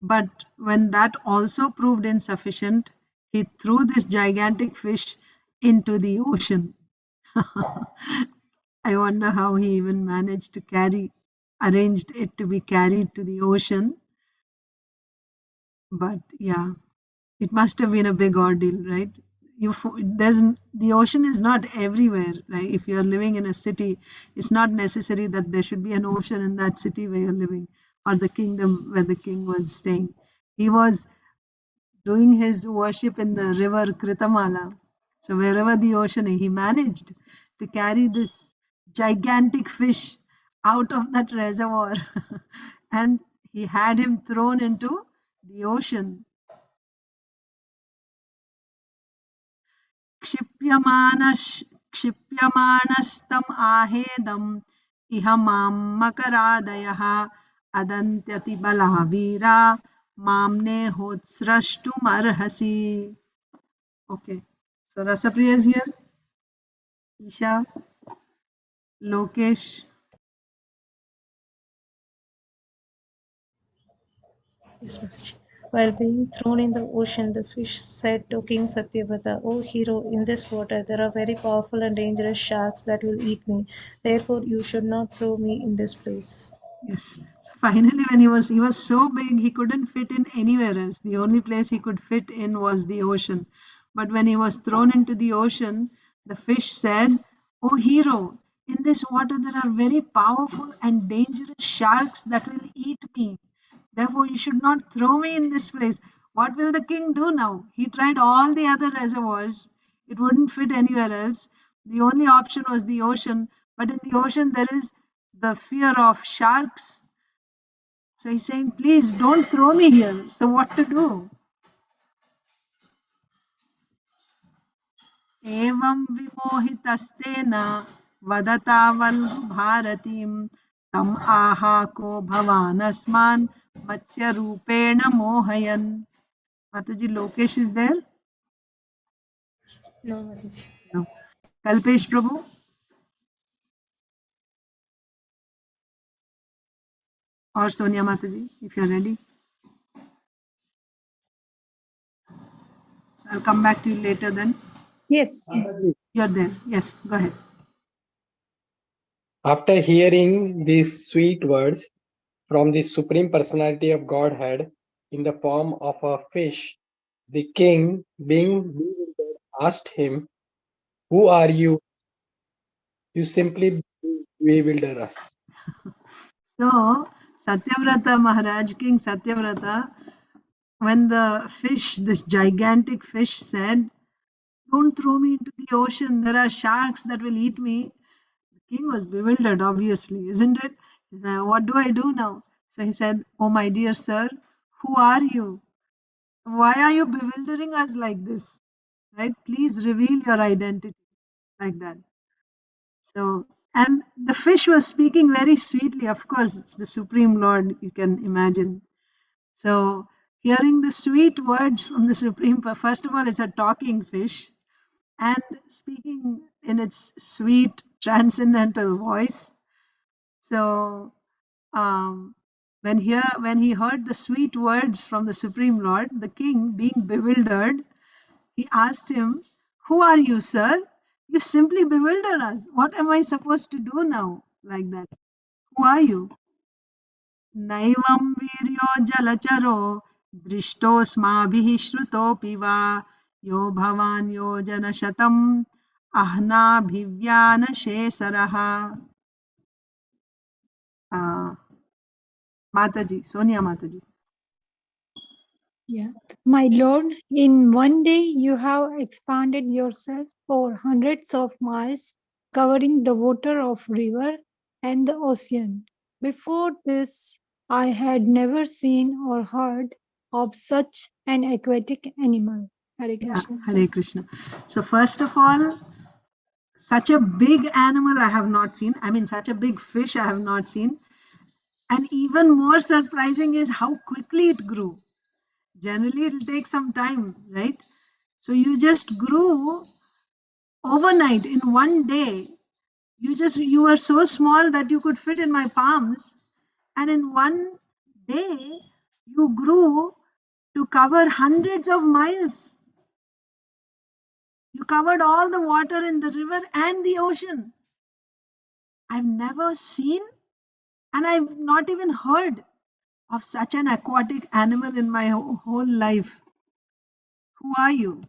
But when that also proved insufficient, he threw this gigantic fish into the ocean. I wonder how he even managed to arranged it to be carried to the ocean. But yeah, it must have been a big ordeal, right? The ocean is not everywhere, right? If you're living in a city, it's not necessary that there should be an ocean in that city where you're living or the kingdom where the king was staying. He was doing his worship in the river Kritamala. So wherever the ocean is, he managed to carry this gigantic fish out of that reservoir and he had him thrown into the ocean. क्षिप्यमाणस्तं आहेदम् इह मां मकरादयः अदन्त्यति बलः वीरा मां नेहोत्स्रष्टुमर्हसि. Okay, so Rasapriya is here. Isha, Lokesh. Yes, Mataji. While being thrown in the ocean, the fish said to King Satyavrata, "O hero, in this water there are very powerful and dangerous sharks that will eat me. Therefore, you should not throw me in this place." Yes. So finally, when he was so big, he couldn't fit in anywhere else. The only place he could fit in was the ocean. But when he was thrown into the ocean, the fish said, "Oh hero, in this water there are very powerful and dangerous sharks that will eat me. Therefore, you should not throw me in this place." What will the king do now? He tried all the other reservoirs. It wouldn't fit anywhere else. The only option was the ocean. But in the ocean, there is the fear of sharks. So he's saying, please don't throw me here. So what to do? Evam vimohitastena vadatavalgu bharatim tam ahako bhavanasman matsya rupena mohayan. Mataji, Lokesh is there? No, Mataji. No. Kalpesh Prabhu? Or Sonia Mataji, if you're ready. I'll come back to you later then. Yes. You're there. Yes, go ahead. After hearing these sweet words from the Supreme Personality of Godhead in the form of a fish, the king, being bewildered, asked him, "Who are you? You simply bewilder us." So, Satyavrata Maharaj, King Satyavrata, when the fish, this gigantic fish said, "Don't throw me into the ocean, there are sharks that will eat me," the king was bewildered, obviously, isn't it? He said, what do I do now? So he said, "Oh, my dear sir, who are you? Why are you bewildering us like this? Right? Please reveal your identity," like that. So, and the fish was speaking very sweetly. Of course, it's the Supreme Lord, you can imagine. So, hearing the sweet words from the Supreme, first of all, it's a talking fish. and speaking in its sweet transcendental voice. So when he heard the sweet words from the Supreme Lord, the king, being bewildered, he asked him, "Who are you, sir? You simply bewilder us. What am I supposed to do now?" Like that. Who are you? Naivam viryo jalacharo drishtosmabihi shrutopi va yo bhavan yojana shatam ahna bhivyana shesaraha. Mataji, Sonia Mataji. Yeah. My Lord, in one day you have expanded yourself over hundreds of miles, covering the water of river and the ocean. Before this, I had never seen or heard of such an aquatic animal. Hare Krishna. Hare Krishna. So first of all, such a big animal I have not seen. I mean, such a big fish I have not seen. And even more surprising is how quickly it grew. Generally, it will take some time, right? So you just grew overnight in one day. You were so small that you could fit in my palms. And in one day, you grew to cover hundreds of miles. You covered all the water in the river and the ocean. I've never seen and I've not even heard of such an aquatic animal in my whole life. Who are you?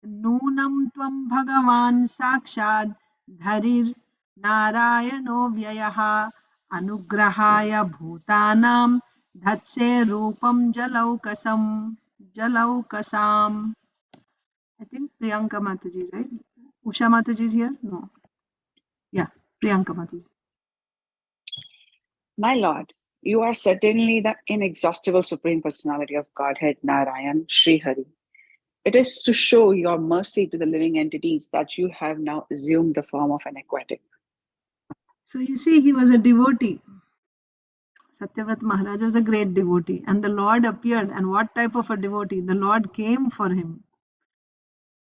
Nunam tvam bhagavan sakshad dharir narayano vyayaha anugrahaya bhutanam dhatse rupam jalaukasam. I think Priyanka Mataji, right? Usha Mataji is here? No. Yeah, Priyanka Mataji. My Lord, you are certainly the inexhaustible Supreme Personality of Godhead Narayan, Sri Hari. It is to show your mercy to the living entities that you have now assumed the form of an aquatic. So you see, he was a devotee. Satyavrat Maharaj was a great devotee, and the Lord appeared. And what type of a devotee? The Lord came for him.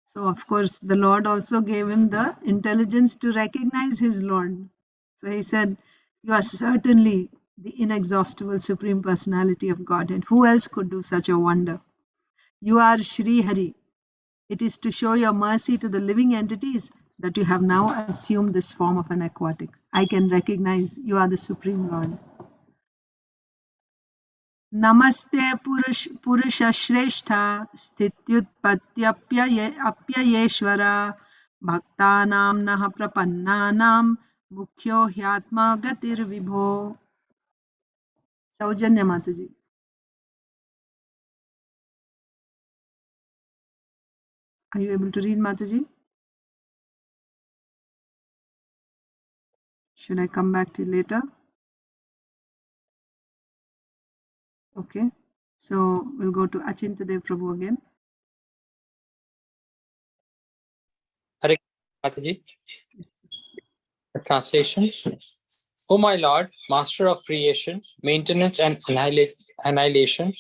So, of course, the Lord also gave him the intelligence to recognize his Lord. So he said, "You are certainly the inexhaustible Supreme Personality of Godhead. Who else could do such a wonder? You are Sri Hari. It is to show your mercy to the living entities that you have now assumed this form of an aquatic. I can recognize you are the Supreme Lord. Namaste Purushashrestha Stityutpatyapyayeshvara Bhaktanam Naha Prapannanam Mukhyo Hyatma Gatir Vibho. Saujanya Mataji. Are you able to read, Mataji? Should I come back to you later? Okay. So we'll go to Achintadev Prabhu again. Hare Mataji. The translation. O my Lord, Master of creation, maintenance and annihilation,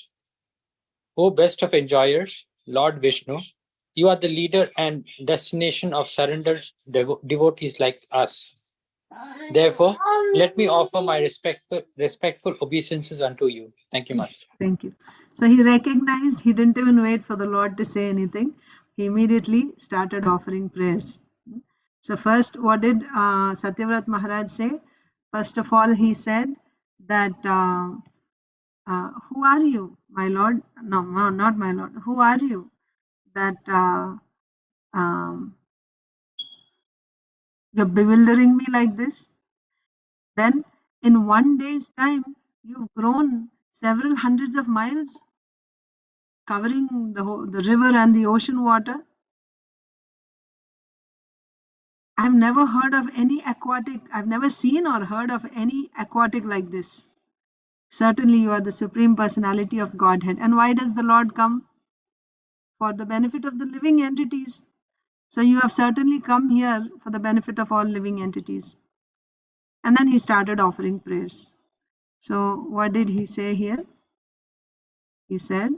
O best of enjoyers, Lord Vishnu, you are the leader and destination of surrendered devotees like us. Therefore, let me offer my respectful obeisances unto you. Thank you much. Thank you. So he recognized, he didn't even wait for the Lord to say anything. He immediately started offering prayers. So first, what did Satyavrat Maharaj say? First of all, he said that, who are you, my Lord? No, not my Lord. Who are you? That you're bewildering me like this? Then in one day's time, you've grown several hundreds of miles, covering the river and the ocean water. I've never heard of any aquatic, I've never seen or heard of any aquatic like this. Certainly, you are the Supreme Personality of Godhead. And why does the Lord come? For the benefit of the living entities. So you have certainly come here for the benefit of all living entities. And then he started offering prayers. So what did he say here? He said,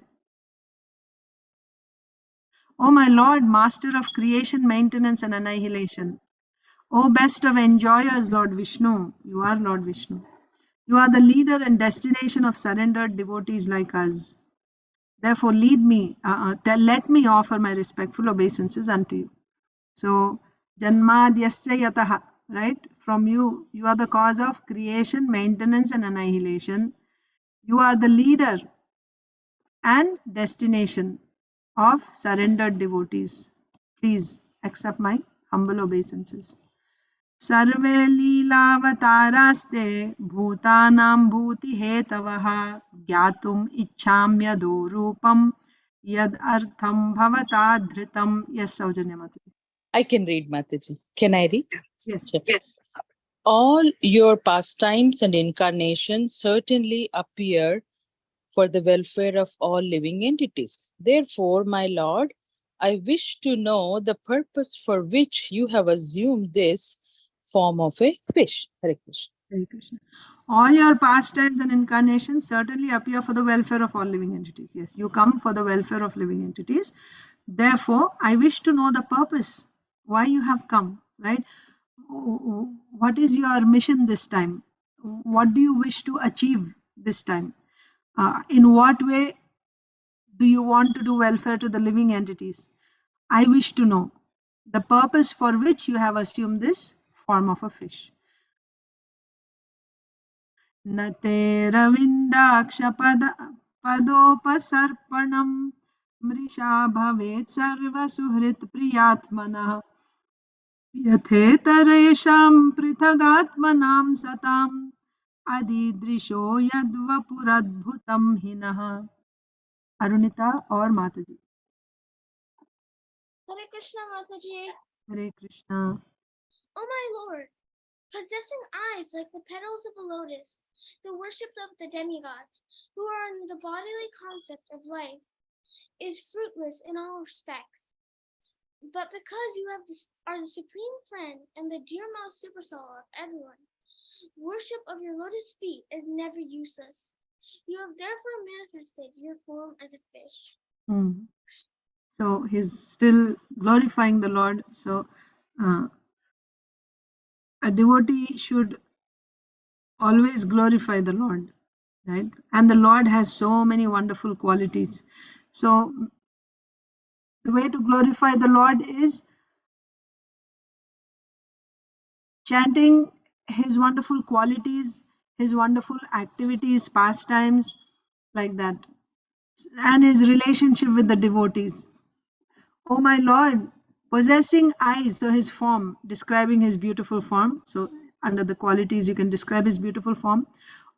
O my Lord, master of creation, maintenance and annihilation. O best of enjoyers, Lord Vishnu, you are Lord Vishnu. You are the leader and destination of surrendered devotees like us. Therefore, let me offer my respectful obeisances unto you. So, Janmadyasya yataha, right? From you, you are the cause of creation, maintenance, and annihilation. You are the leader and destination of surrendered devotees. Please accept my humble obeisances. सर्वे लीलावतारास्ते भूतानां भूतिहेतवः ज्ञातुम् इच्छाम्यदो रूपं यद् अर्थं भवता धृतं. Yes, Saujanya Mataji. I can read, Mataji. Can I read? Yes. Sure. Yes. All your pastimes and incarnations certainly appear for the welfare of all living entities. Therefore, my Lord, I wish to know the purpose for which you have assumed this form of a fish. Hare Krishna. Hare Krishna. All your pastimes and incarnations certainly appear for the welfare of all living entities. Yes, you come for the welfare of living entities. Therefore, I wish to know the purpose, why you have come, right? What is your mission this time? What do you wish to achieve this time? In what way do you want to do welfare to the living entities? I wish to know the purpose for which you have assumed this form of a fish. न ते रविन्दाक्षपदोपसर्पणं मृषा भवेत् सर्वसुहृत् प्रियात्मनः यथेतरेषां पृथगात्मनां सताम् अधिदृशो यद्वपुरद्भुतं हिनः. अरुणिता और माताजी. Hare Krishna, Mataji. Hare Krishna. Oh my Lord, possessing eyes like the petals of a lotus, the worship of the demigods, who are in the bodily concept of life, is fruitless in all respects. But because you are the supreme friend and the dearmost super soul of everyone, worship of your lotus feet is never useless. You have therefore manifested your form as a fish. So he's still glorifying the Lord. So a devotee should always glorify the Lord, right? And the Lord has so many wonderful qualities. So the way to glorify the Lord is chanting his wonderful qualities, his wonderful activities, pastimes, like that, and his relationship with the devotees. Oh my Lord, possessing eyes, so his form, describing his beautiful form. So under the qualities you can describe his beautiful form.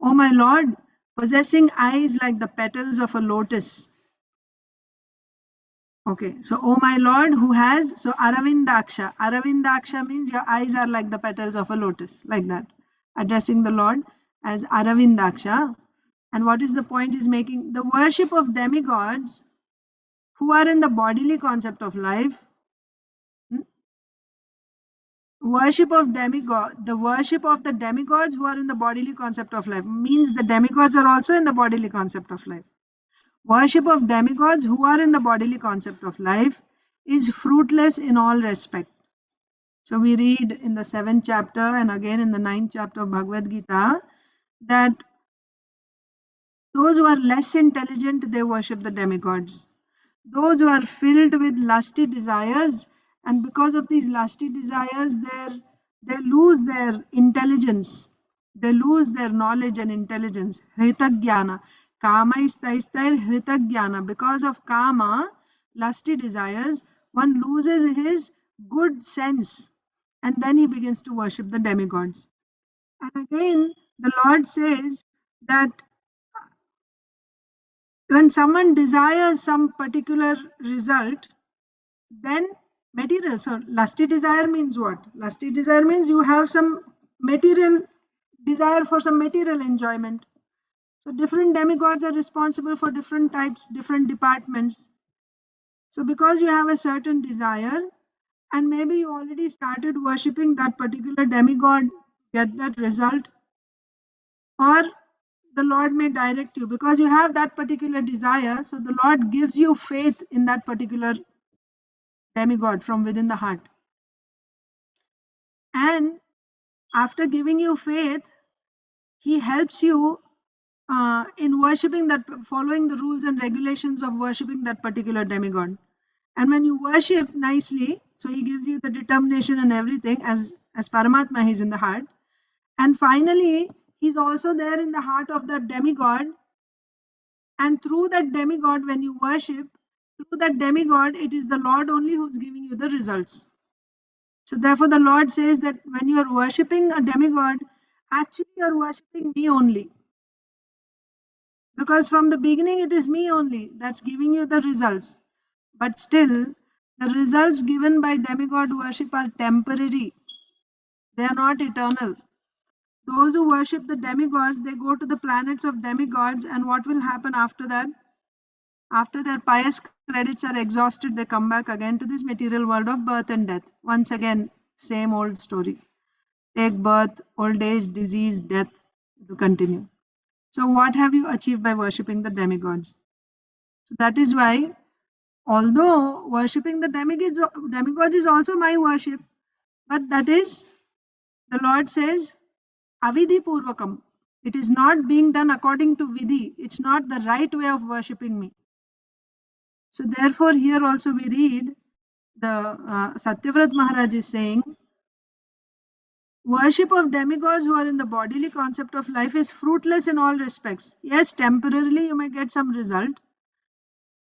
Oh my Lord, possessing eyes like the petals of a lotus. Okay, so oh my Lord, who has, so Aravindaksha. Aravindaksha means your eyes are like the petals of a lotus, like that. Addressing the Lord as Aravindaksha. And what is the point he's making? The worship of demigods who are in the bodily concept of life. Worship of demigod, the worship of the demigods who are in the bodily concept of life, means the demigods are also in the bodily concept of life. Worship of demigods who are in the bodily concept of life is fruitless in all respect. So we read in the 7th chapter and again in the 9th chapter of Bhagavad Gita that those who are less intelligent, they worship the demigods. Those who are filled with lusty desires, and because of these lusty desires, they lose their intelligence, they lose their knowledge and intelligence. Hritagyana, kama istaistair hritagyana. Because of kama, lusty desires, one loses his good sense, and then he begins to worship the demigods. And again, the Lord says that when someone desires some particular result, then material. So lusty desire means what? Lusty desire means you have some material desire for some material enjoyment. So different demigods are responsible for different types, different departments. So because you have a certain desire, and maybe you already started worshipping that particular demigod, get that result, or the Lord may direct you because you have that particular desire. So the Lord gives you faith in that particular demigod from within the heart. And after giving you faith, he helps you in worshipping that, following the rules and regulations of worshipping that particular demigod. And when you worship nicely, so he gives you the determination and everything, as Paramatma, he's in the heart. And finally, he's also there in the heart of that demigod. And through that demigod, when you worship, through that demigod, it is the Lord only who's giving you the results. So therefore, the Lord says that when you are worshipping a demigod, actually you are worshipping me only. Because from the beginning, it is me only that's giving you the results. But still, the results given by demigod worship are temporary. They are not eternal. Those who worship the demigods, they go to the planets of demigods, and what will happen after that? After their pious credits are exhausted, they come back again to this material world of birth and death. Once again, same old story. Take birth, old age, disease, death to continue. So what have you achieved by worshipping the demigods? So that is why, although worshipping the demigods is also my worship, but that is, the Lord says, avidhi purvakam. It is not being done according to vidhi. It's not the right way of worshipping me. So therefore, here also we read the Satyavrat Maharaj is saying, worship of demigods who are in the bodily concept of life is fruitless in all respects. Yes, temporarily you may get some result,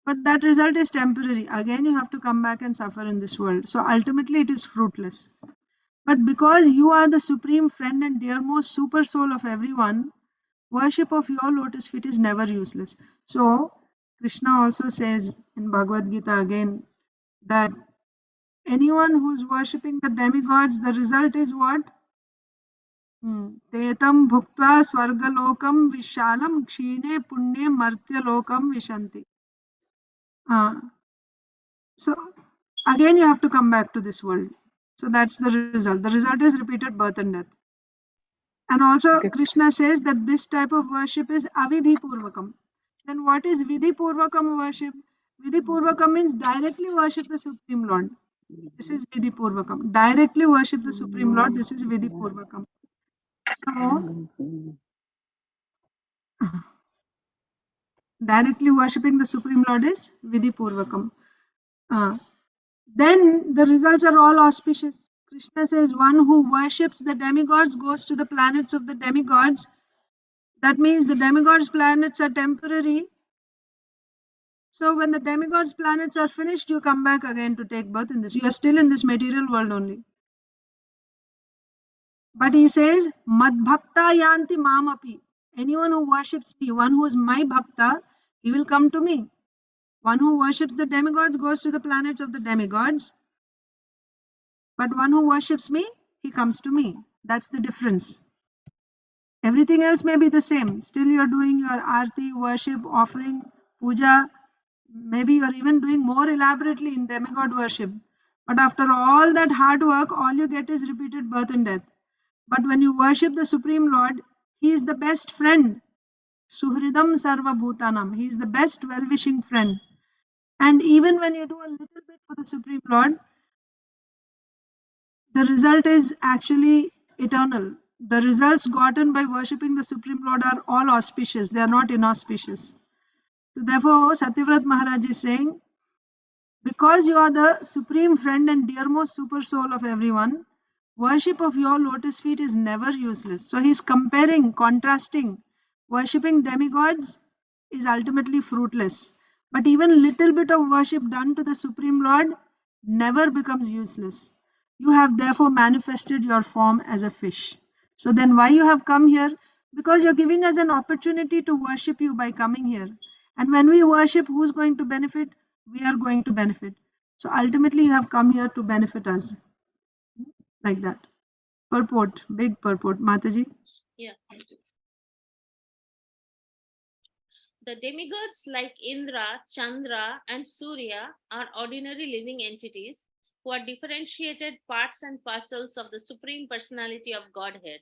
but that result is temporary. Again, you have to come back and suffer in this world. So ultimately, it is fruitless. But because you are the supreme friend and dearmost super soul of everyone, worship of your lotus feet is never useless. So Krishna also says in Bhagavad Gita again that anyone who's worshipping the demigods, the result is what? Tetam bhuktva swargalokam vishalam kshine punye martyalokam vishanti. So again you have to come back to this world. So that's the result. The result is repeated birth and death. And also Krishna says that this type of worship is avidhi purvakam. Then what is vidhi purvakam worship? Vidhi purvakam means directly worship the Supreme Lord. This is vidhi purvakam. Directly worship the Supreme Lord. This is vidhi purvakam. So directly worshipping the Supreme Lord is vidhi purvakam. Then the results are all auspicious. Krishna says one who worships the demigods goes to the planets of the demigods. That means the demigods' planets are temporary. So when the demigods' planets are finished, you come back again to take birth in this. You are still in this material world only. But he says, Mad Bhakta Yanti Mamapi. Anyone who worships me, one who is my Bhakta, he will come to me. One who worships the demigods goes to the planets of the demigods. But one who worships me, he comes to me. That's the difference. Everything else may be the same. Still you are doing your arti, worship, offering, puja. Maybe you are even doing more elaborately in demigod worship. But after all that hard work, all you get is repeated birth and death. But when you worship the Supreme Lord, he is the best friend. Suhridam Sarva Bhutanam. He is the best well-wishing friend. And even when you do a little bit for the Supreme Lord, the result is actually eternal. The results gotten by worshipping the Supreme Lord are all auspicious. They are not inauspicious. So therefore, Satyavrat Maharaj is saying, because you are the supreme friend and dearmost super soul of everyone, worship of your lotus feet is never useless. So he's comparing, contrasting. Worshipping demigods is ultimately fruitless. But even little bit of worship done to the Supreme Lord never becomes useless. You have therefore manifested your form as a fish. So then why you have come here? Because you're giving us an opportunity to worship you by coming here. And when we worship, who's going to benefit? We are going to benefit. So ultimately you have come here to benefit us. Like that. Purport, big purport. Mataji? Yeah, thank you. The demigods like Indra, Chandra, and Surya are ordinary living entities who are differentiated parts and parcels of the Supreme Personality of Godhead.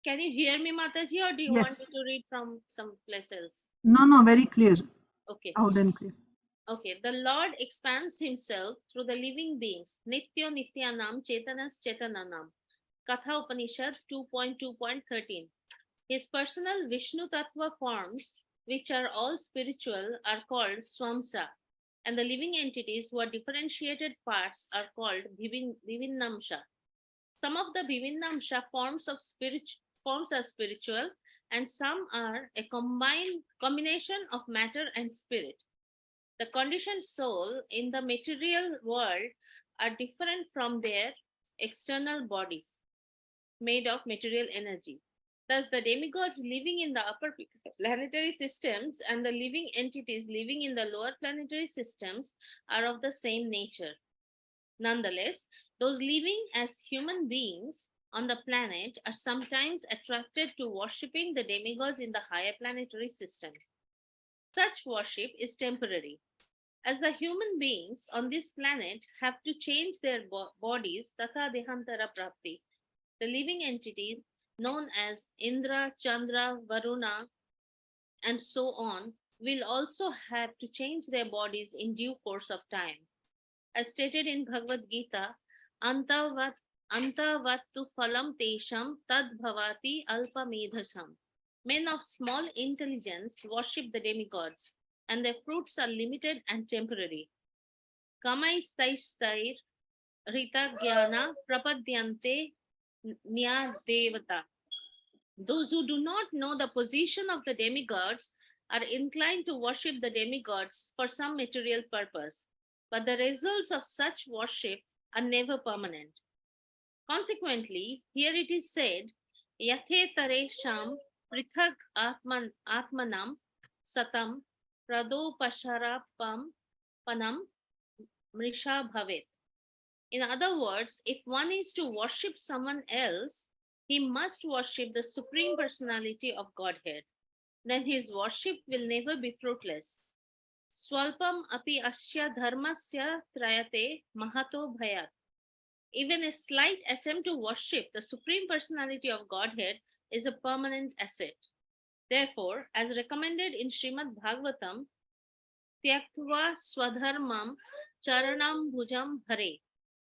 Can you hear me, Mataji, or do you want Yes. me to read from some place else? No, very clear. Okay. Out and clear. Okay, the Lord expands himself through the living beings. Nityo Nityanam Chetanas Chetananam. Katha Upanishad 2.2.13. His personal Vishnu Tattva forms, which are all spiritual, are called Swamsa, and the living entities who are differentiated parts are called Vivinnamsha. Some of the Vivinnamsha forms are spiritual, and some are a combination of matter and spirit. The conditioned soul in the material world are different from their external bodies made of material energy. Thus, the demigods living in the upper planetary systems and the living entities living in the lower planetary systems are of the same nature. Nonetheless, those living as human beings on the planet are sometimes attracted to worshipping the demigods in the higher planetary systems. Such worship is temporary. As the human beings on this planet have to change their bodies, tatha dehantara prapti, the living entities known as Indra, Chandra, Varuna, and so on will also have to change their bodies in due course of time. As stated in Bhagavad Gita, antavattu phalam tesham tad bhavati alpamedhasam. Men of small intelligence worship the demigods, and their fruits are limited and temporary. Kamaistair Rita Jnana Prapadyante Nyadevata. Those who do not know the position of the demigods are inclined to worship the demigods for some material purpose, but the results of such worship are never permanent. Consequently, here it is said, Yathe taresham prithag atmanam satam pradopasharapam panam mrisha bhavet. In other words, if one is to worship someone else, he must worship the Supreme Personality of Godhead. Then his worship will never be fruitless. Swalpam api asya dharmasya trayate mahato bhayat. Even a slight attempt to worship the Supreme Personality of Godhead is a permanent asset. Therefore, as recommended in Srimad Bhagavatam, Tyaktva swadharmam charanam bhujam hare.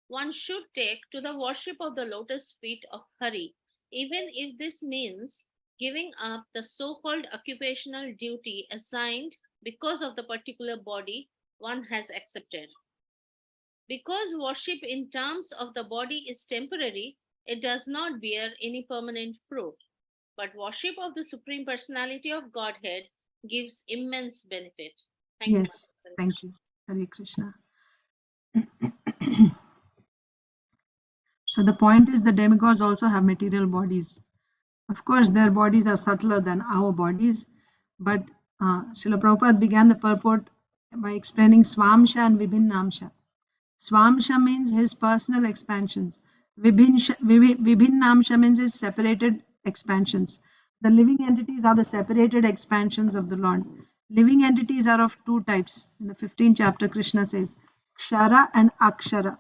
One should take to the worship of the lotus feet of Hari, even if this means giving up the so-called occupational duty assigned because of the particular body one has accepted. Because worship in terms of the body is temporary, it does not bear any permanent fruit. But worship of the Supreme Personality of Godhead gives immense benefit. Thank you. Yes, thank you. Hare Krishna. So the point is the demigods also have material bodies. Of course, their bodies are subtler than our bodies, but Srila Prabhupada began the purport by explaining Swamsha and Vibhinnamsha. Swamsha means his personal expansions. Vibhinnamsha means his separated expansions. The living entities are the separated expansions of the Lord. Living entities are of two types. In the 15th chapter, Krishna says, Kshara and Akshara.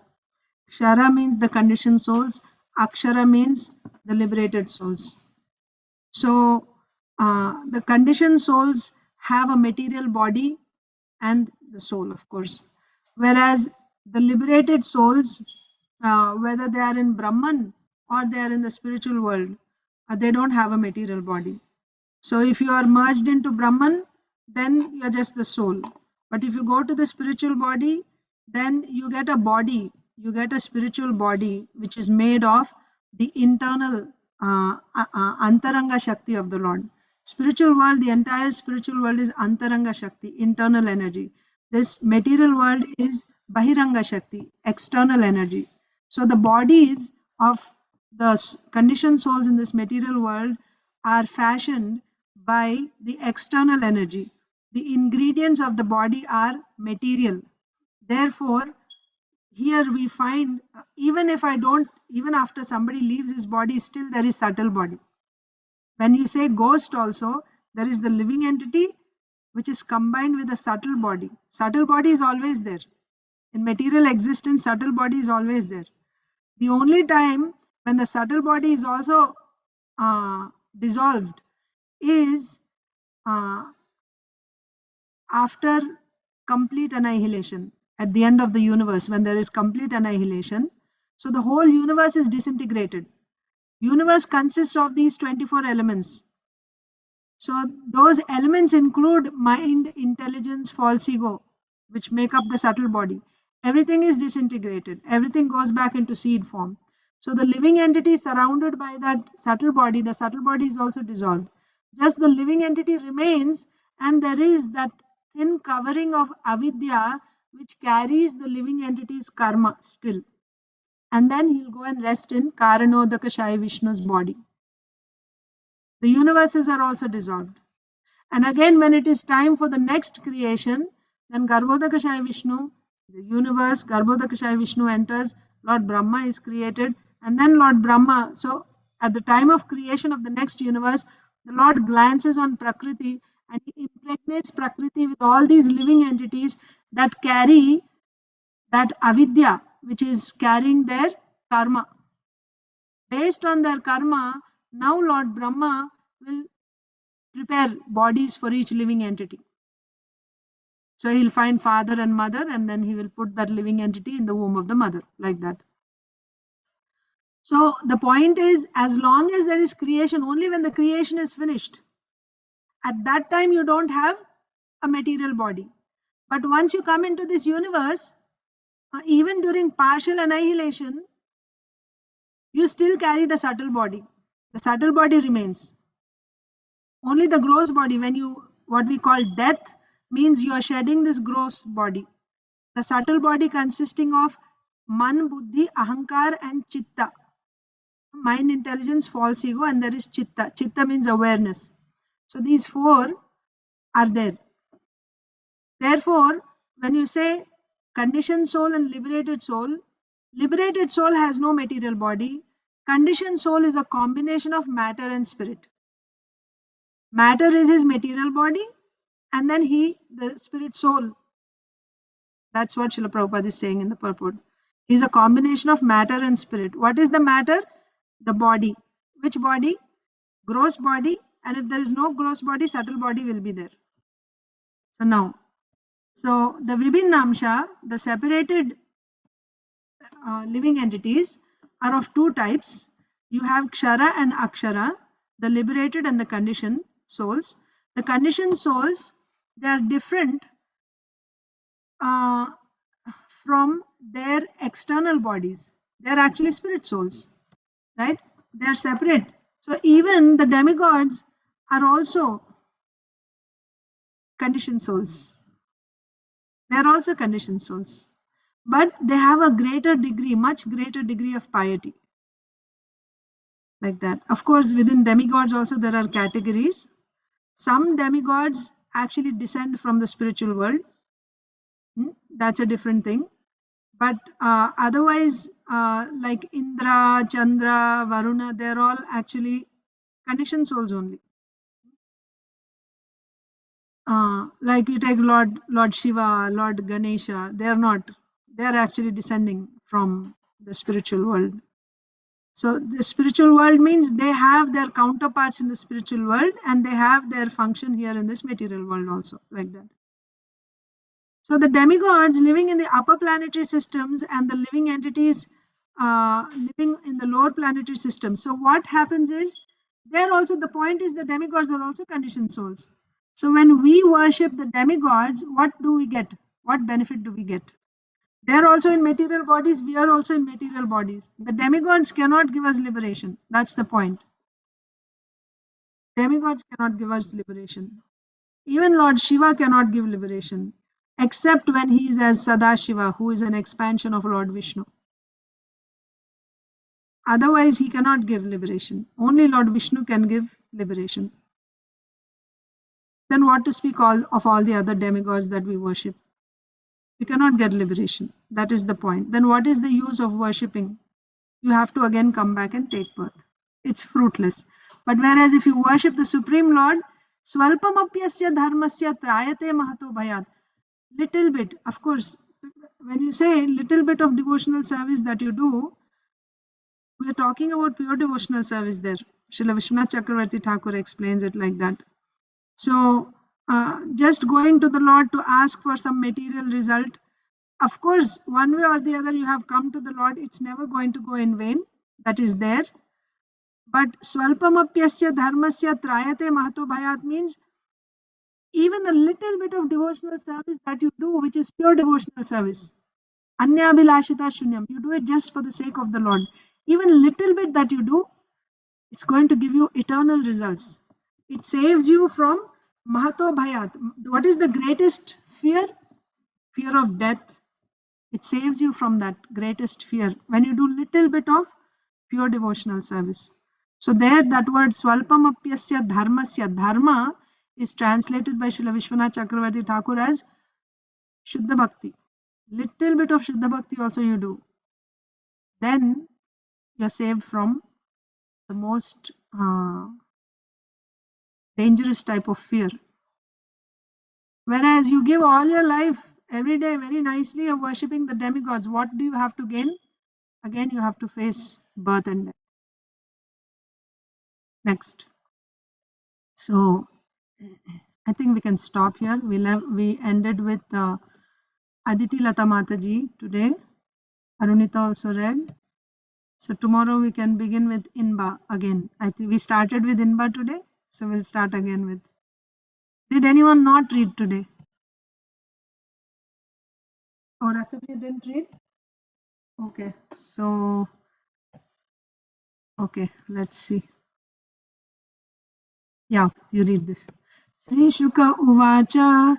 Kshara means the conditioned souls. Akshara means the liberated souls. So the conditioned souls have a material body and the soul, of course. Whereas the liberated souls, whether they are in Brahman or they are in the spiritual world, they don't have a material body. So if you are merged into Brahman, then you are just the soul. But if you go to the spiritual body, then you get a body, you get a spiritual body which is made of the internal Antaranga Shakti of the Lord. Spiritual world, the entire spiritual world is Antaranga Shakti, internal energy. This material world is Bahiranga Shakti, external energy. So the bodies of the conditioned souls in this material world are fashioned by the external energy. The ingredients of the body are material. Therefore, here we find even after somebody leaves his body, still there is subtle body. When you say ghost also, there is the living entity which is combined with a subtle body. Subtle body is always there. In material existence, subtle body is always there. The only time when the subtle body is also dissolved is after complete annihilation. At the end of the universe, when there is complete annihilation, so the whole universe is disintegrated. Universe consists of these 24 elements. So those elements include mind, intelligence, false ego, which make up the subtle body. Everything is disintegrated. Everything goes back into seed form. So the living entity surrounded by that subtle body, the subtle body is also dissolved. Just the living entity remains, and there is that thin covering of avidya which carries the living entity's karma still. And then he'll go and rest in Karanodaka Shai Vishnu's body. The universes are also dissolved. And again, when it is time for the next creation, then Garbhodakashaya Vishnu, the universe, Garbhodakashaya Vishnu enters, Lord Brahma is created, and then Lord Brahma. So, at the time of creation of the next universe, the Lord glances on Prakriti and he impregnates Prakriti with all these living entities that carry that avidya, which is carrying their karma. Based on their karma, now Lord Brahma will prepare bodies for each living entity. So he'll find father and mother, and then he will put that living entity in the womb of the mother, like that. So the point is, as long as there is creation, only when the creation is finished, at that time you don't have a material body. But once you come into this universe, even during partial annihilation, you still carry the subtle body. The subtle body remains. Only the gross body, when you, what we call death, means you are shedding this gross body. The subtle body consisting of man, buddhi, ahankar and chitta. Mind, intelligence, false ego, and there is chitta. Chitta means awareness. So these four are there. Therefore, when you say conditioned soul and liberated soul has no material body. Conditioned soul is a combination of matter and spirit. Matter is his material body, and then the spirit soul. That's what Srila Prabhupada is saying in the purport. He's a combination of matter and spirit. What is the matter? The body. Which body? Gross body. And if there is no gross body, subtle body will be there. So now, the Vibhinnamsha, the separated living entities are of two types. You have Kshara and Akshara, the liberated and the conditioned souls. The conditioned souls, they are different from their external bodies. They are actually spirit souls, right? They are separate. So even the demigods are also conditioned souls. They are also conditioned souls. But they have a greater degree, much greater degree of piety. Like that. Of course, within demigods also there are categories. Some demigods actually descend from the spiritual world. That's a different thing. But otherwise, like Indra, Chandra, Varuna, they're all actually conditioned souls only. Like you take Lord Shiva, Lord Ganesha, they're not. They're actually descending from the spiritual world. So the spiritual world means they have their counterparts in the spiritual world and they have their function here in this material world also, like that. So the demigods living in the upper planetary systems and the living entities living in the lower planetary systems. So what happens is, there also the point is the demigods are also conditioned souls. So when we worship the demigods, what do we get? What benefit do we get? They are also in material bodies, we are also in material bodies. The demigods cannot give us liberation. That's the point. Demigods cannot give us liberation. Even Lord Shiva cannot give liberation, except when he is as Sadashiva, who is an expansion of Lord Vishnu. Otherwise, he cannot give liberation. Only Lord Vishnu can give liberation. Then what to speak of all the other demigods that we worship? We cannot get liberation. That is the point. Then what is the use of worshipping? You have to again come back and take birth. It's fruitless. But whereas if you worship the Supreme Lord, Swalpamapyasya dharmasya trayate mahato bhayat. Little bit, of course, when you say little bit of devotional service that you do, we are talking about pure devotional service there. Srila Vishwanath Chakravarti Thakur explains it like that. So, just going to the Lord to ask for some material result. Of course, one way or the other, you have come to the Lord. It's never going to go in vain. That is there. But swalpamapyasya dharmasya trayate mahato bhayat means even a little bit of devotional service that you do, which is pure devotional service. Anyabhilashita shunyam. You do it just for the sake of the Lord. Even a little bit that you do, it's going to give you eternal results. It saves you from mahato bhayat. What is the greatest fear? Fear of death. It saves you from that greatest fear when you do little bit of pure devotional service. So there that word swalpamapyasya dharmasya, dharma is translated by Srila Vishwanath Chakravarti Thakur as Shuddha Bhakti. Little bit of Shuddha Bhakti also you do. Then you're saved from the most dangerous type of fear. Whereas you give all your life every day very nicely of worshipping the demigods, what do you have to gain? Again, you have to face birth and death. Next. So I think we can stop here. We ended with Aditi Lata Mataji today. Arunita also read. So tomorrow we can begin with Inba again. I think we started with Inba today. So we'll start again with. Did anyone not read today? Or Rasabhi didn't read? Okay. So, okay, let's see. Yeah, you read this. Sri Shuka Uvacha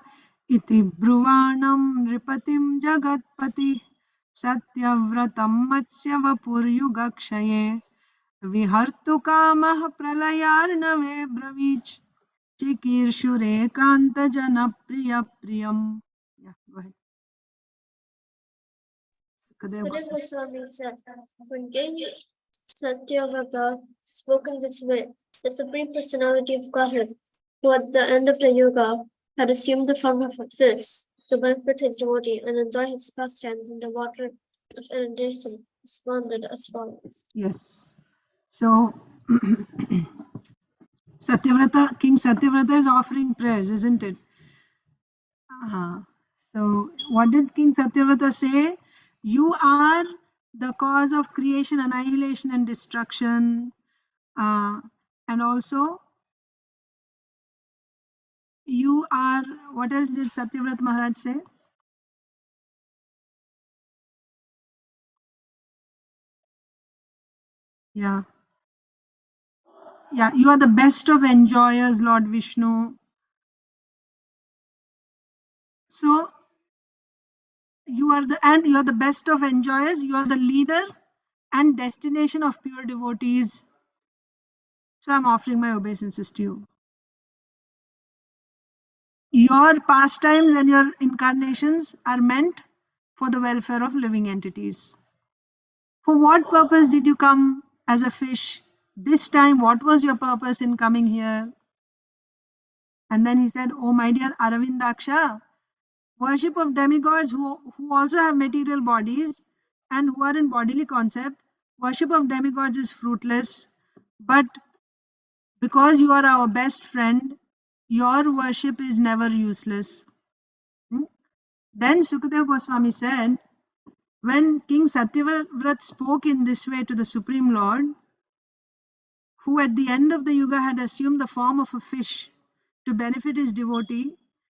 iti Bruvanam Nripatim Jagatpati Satyavratam Matsya Vapuryugakshaye Vihartu Kamah Pralayarnave Bravich Chikirshure Kanta Jana Priya Priyam. Yeah, go ahead. Srila Goswami said, when King Satyavrata spoken this way, the Supreme Personality of Godhead, who at the end of the Yuga had assumed the form of a fish to benefit his devotee and enjoy his pastimes in the water of inundation, responded as follows. Yes. So, Satyavrata, King Satyavrata is offering prayers, isn't it? So, what did King Satyavrata say? You are the cause of creation, annihilation, and destruction. And also, you are, what else did Satyavrata Maharaj say? Yeah. Yeah, you are the best of enjoyers, Lord Vishnu. So, you are the best of enjoyers, you are the leader and destination of pure devotees. So I'm offering my obeisances to you. Your pastimes and your incarnations are meant for the welfare of living entities. For what purpose did you come as a fish? This time, what was your purpose in coming here? And then he said, oh my dear Aravindaksha, worship of demigods who also have material bodies and who are in bodily concept, worship of demigods is fruitless. But because you are our best friend, your worship is never useless. Then Sukadeva Goswami said, when King Satyavrata spoke in this way to the Supreme Lord, who at the end of the Yuga had assumed the form of a fish to benefit his devotee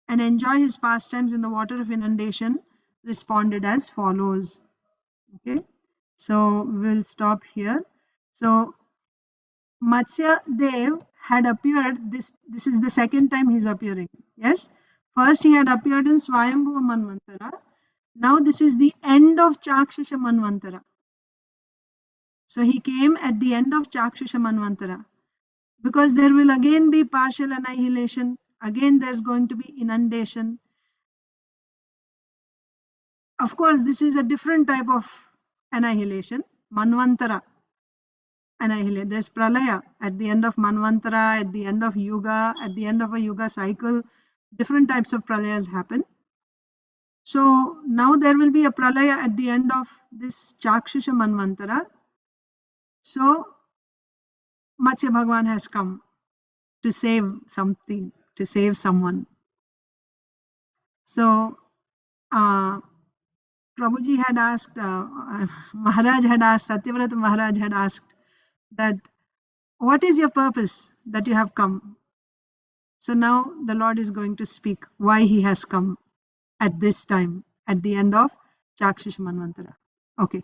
and enjoy his pastimes in the water of inundation, responded as follows. Okay, so we'll stop here. So Matsya Dev had appeared, this is the second time he's appearing. Yes, first he had appeared in Swayambhuva Manvantara. Now this is the end of Chakshusha Manvantara. So he came at the end of Chakshusha Manvantara. Because there will again be partial annihilation, again there's going to be inundation. Of course, this is a different type of annihilation, Manvantara annihilation. There's Pralaya at the end of Manvantara, at the end of Yuga, at the end of a Yuga cycle, different types of Pralayas happen. So now there will be a Pralaya at the end of this Chakshusha Manvantara. So Matsya Bhagavan has come to save something, to save someone. So Prabhuji had asked, Maharaj had asked, Satyavrata Maharaj had asked that, what is your purpose that you have come? So now the Lord is going to speak why he has come at this time, at the end of Chakshish Manvantara. Okay,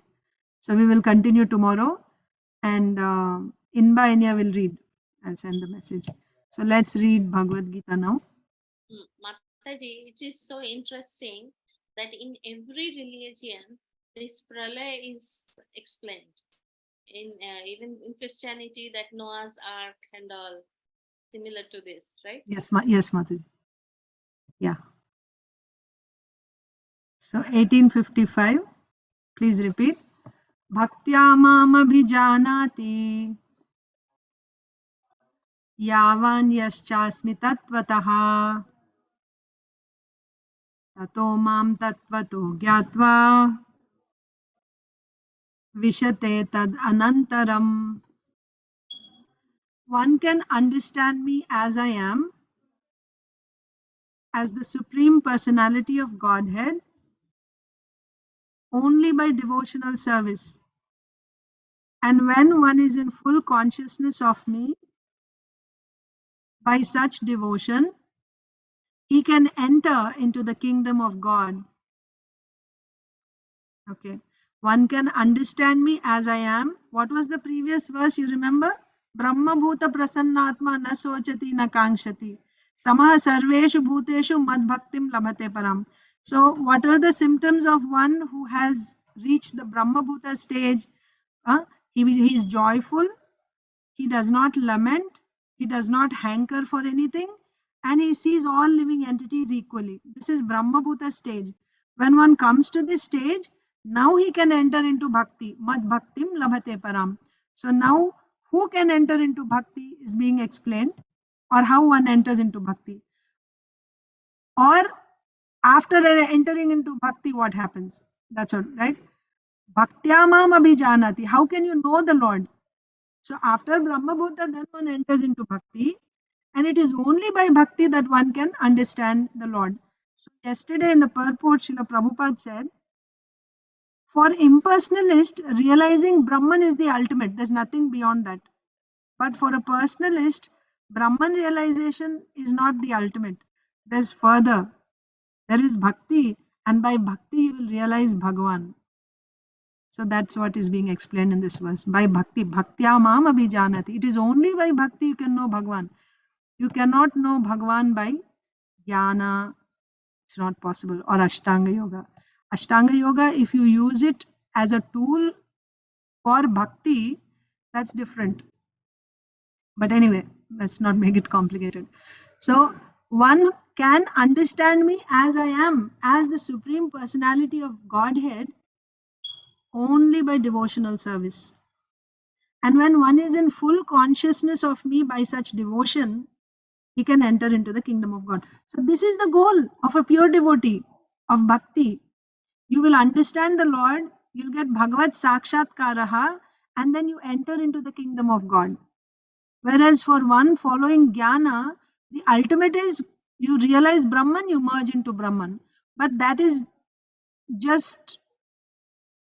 so we will continue tomorrow, and Inba Enya will read. I'll send the message. So let's read Bhagavad Gita now. Mataji, it is so interesting that in every religion, this pralaya is explained. In even in Christianity, that Noah's Ark and all, similar to this, right? Yes, yes, Mataji. Yeah. So 1855. Please repeat. Bhaktya mam abhijanati yavan yaschasmi tattvataha tato mam tattvato gyatva vishate tad anantaram. One can understand me as I am, as the Supreme Personality of Godhead, only by devotional service. And when one is in full consciousness of me, by such devotion, he can enter into the kingdom of God. Okay. One can understand me as I am. What was the previous verse? You remember? Brahma bhuta prasannatma na sochati na kankshati. Samaha sarveshu bhuteshu mad bhaktim labhate param. So what are the symptoms of one who has reached the Brahma bhuta stage? He is joyful. He does not lament. He does not hanker for anything. And he sees all living entities equally. This is Brahma bhuta stage. When one comes to this stage, now he can enter into bhakti. Mad bhaktim labhate param. So now who can enter into bhakti is being explained, or how one enters into bhakti. Or after entering into bhakti, what happens? That's all, right? Bhaktyamam abhijanati. How can you know the Lord? So after Brahma Bhuta, then one enters into bhakti, and it is only by bhakti that one can understand the Lord. So yesterday in the purport, Srila Prabhupada said, for impersonalist, realizing Brahman is the ultimate. There's nothing beyond that. But for a personalist, Brahman realization is not the ultimate. There's further. There is bhakti, and by bhakti you will realize Bhagavan. So that's what is being explained in this verse. By bhakti, bhaktya mam abhijanati. It is only by bhakti you can know Bhagavan. You cannot know Bhagavan by jnana. It's not possible. Or Ashtanga Yoga. Ashtanga Yoga, if you use it as a tool for bhakti, that's different. But anyway, let's not make it complicated. So one can understand me as I am, as the Supreme Personality of Godhead, only by devotional service. And when one is in full consciousness of me by such devotion, he can enter into the kingdom of God. So this is the goal of a pure devotee of bhakti. You will understand the Lord, you'll get Bhagavad Sakshatkaraha, and then you enter into the kingdom of God. Whereas for one following jnana, the ultimate is you realize Brahman, you merge into Brahman. But that is just,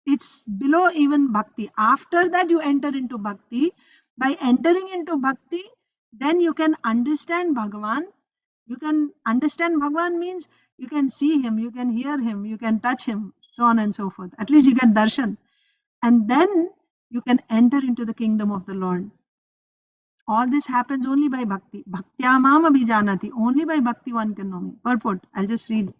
it's below even bhakti. After that you enter into bhakti. By entering into bhakti, then you can understand Bhagavan. You can understand Bhagavan means you can see him, you can hear him, you can touch him, so on and so forth. At least you get darshan. And then you can enter into the kingdom of the Lord. All this happens only by bhakti. Bhaktyamam abhijanati. Only by bhakti one can know me. Purport. I'll just read.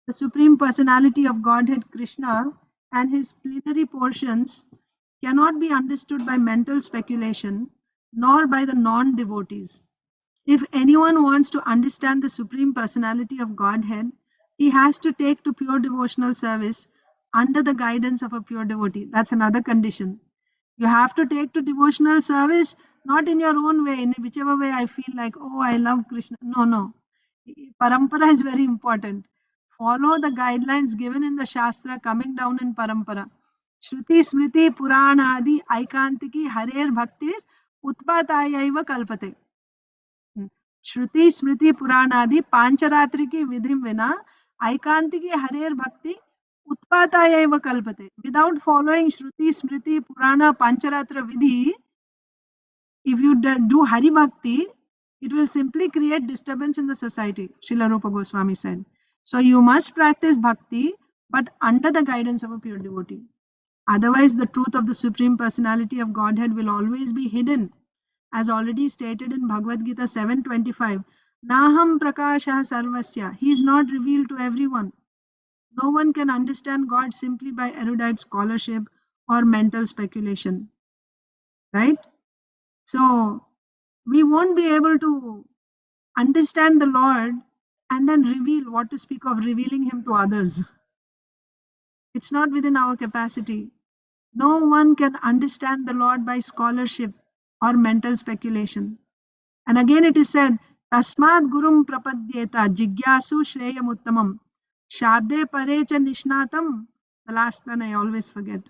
The Supreme Personality of Godhead Krishna and his plenary portions cannot be understood by mental speculation nor by the non-devotees. If anyone wants to understand the Supreme Personality of Godhead, he has to take to pure devotional service under the guidance of a pure devotee. That's another condition. You have to take to devotional service, not in your own way, in whichever way I feel like, oh, I love Krishna. No. Parampara is very important. Follow the guidelines given in the Shastra coming down in Parampara. Shruti Smriti Purana Adi Aikantiki Harer Bhaktir Utpatayaiva Kalpate. Shruti Smriti Purana Adi Pancharatriki Vidhim Vina Aikantiki Harer Bhakti Utpataya eva kalpate. Without following Shruti, Smriti, Purana, Pancharatra Vidhi, if you do Hari Bhakti, it will simply create disturbance in the society, Srila Rupa Goswami said. So you must practice Bhakti, but under the guidance of a pure devotee. Otherwise, the truth of the Supreme Personality of Godhead will always be hidden. As already stated in Bhagavad Gita 7:25, Naham Prakashah Sarvasya. He is not revealed to everyone. No one can understand God simply by erudite scholarship or mental speculation. Right? So, we won't be able to understand the Lord and then reveal, what to speak of revealing Him to others. It's not within our capacity. No one can understand the Lord by scholarship or mental speculation. And again it is said, Tasmad Gurum Prapadyeta Jigyasu Shreyam Uttamam Shabde Parecha Nishnatam. The last one I always forget.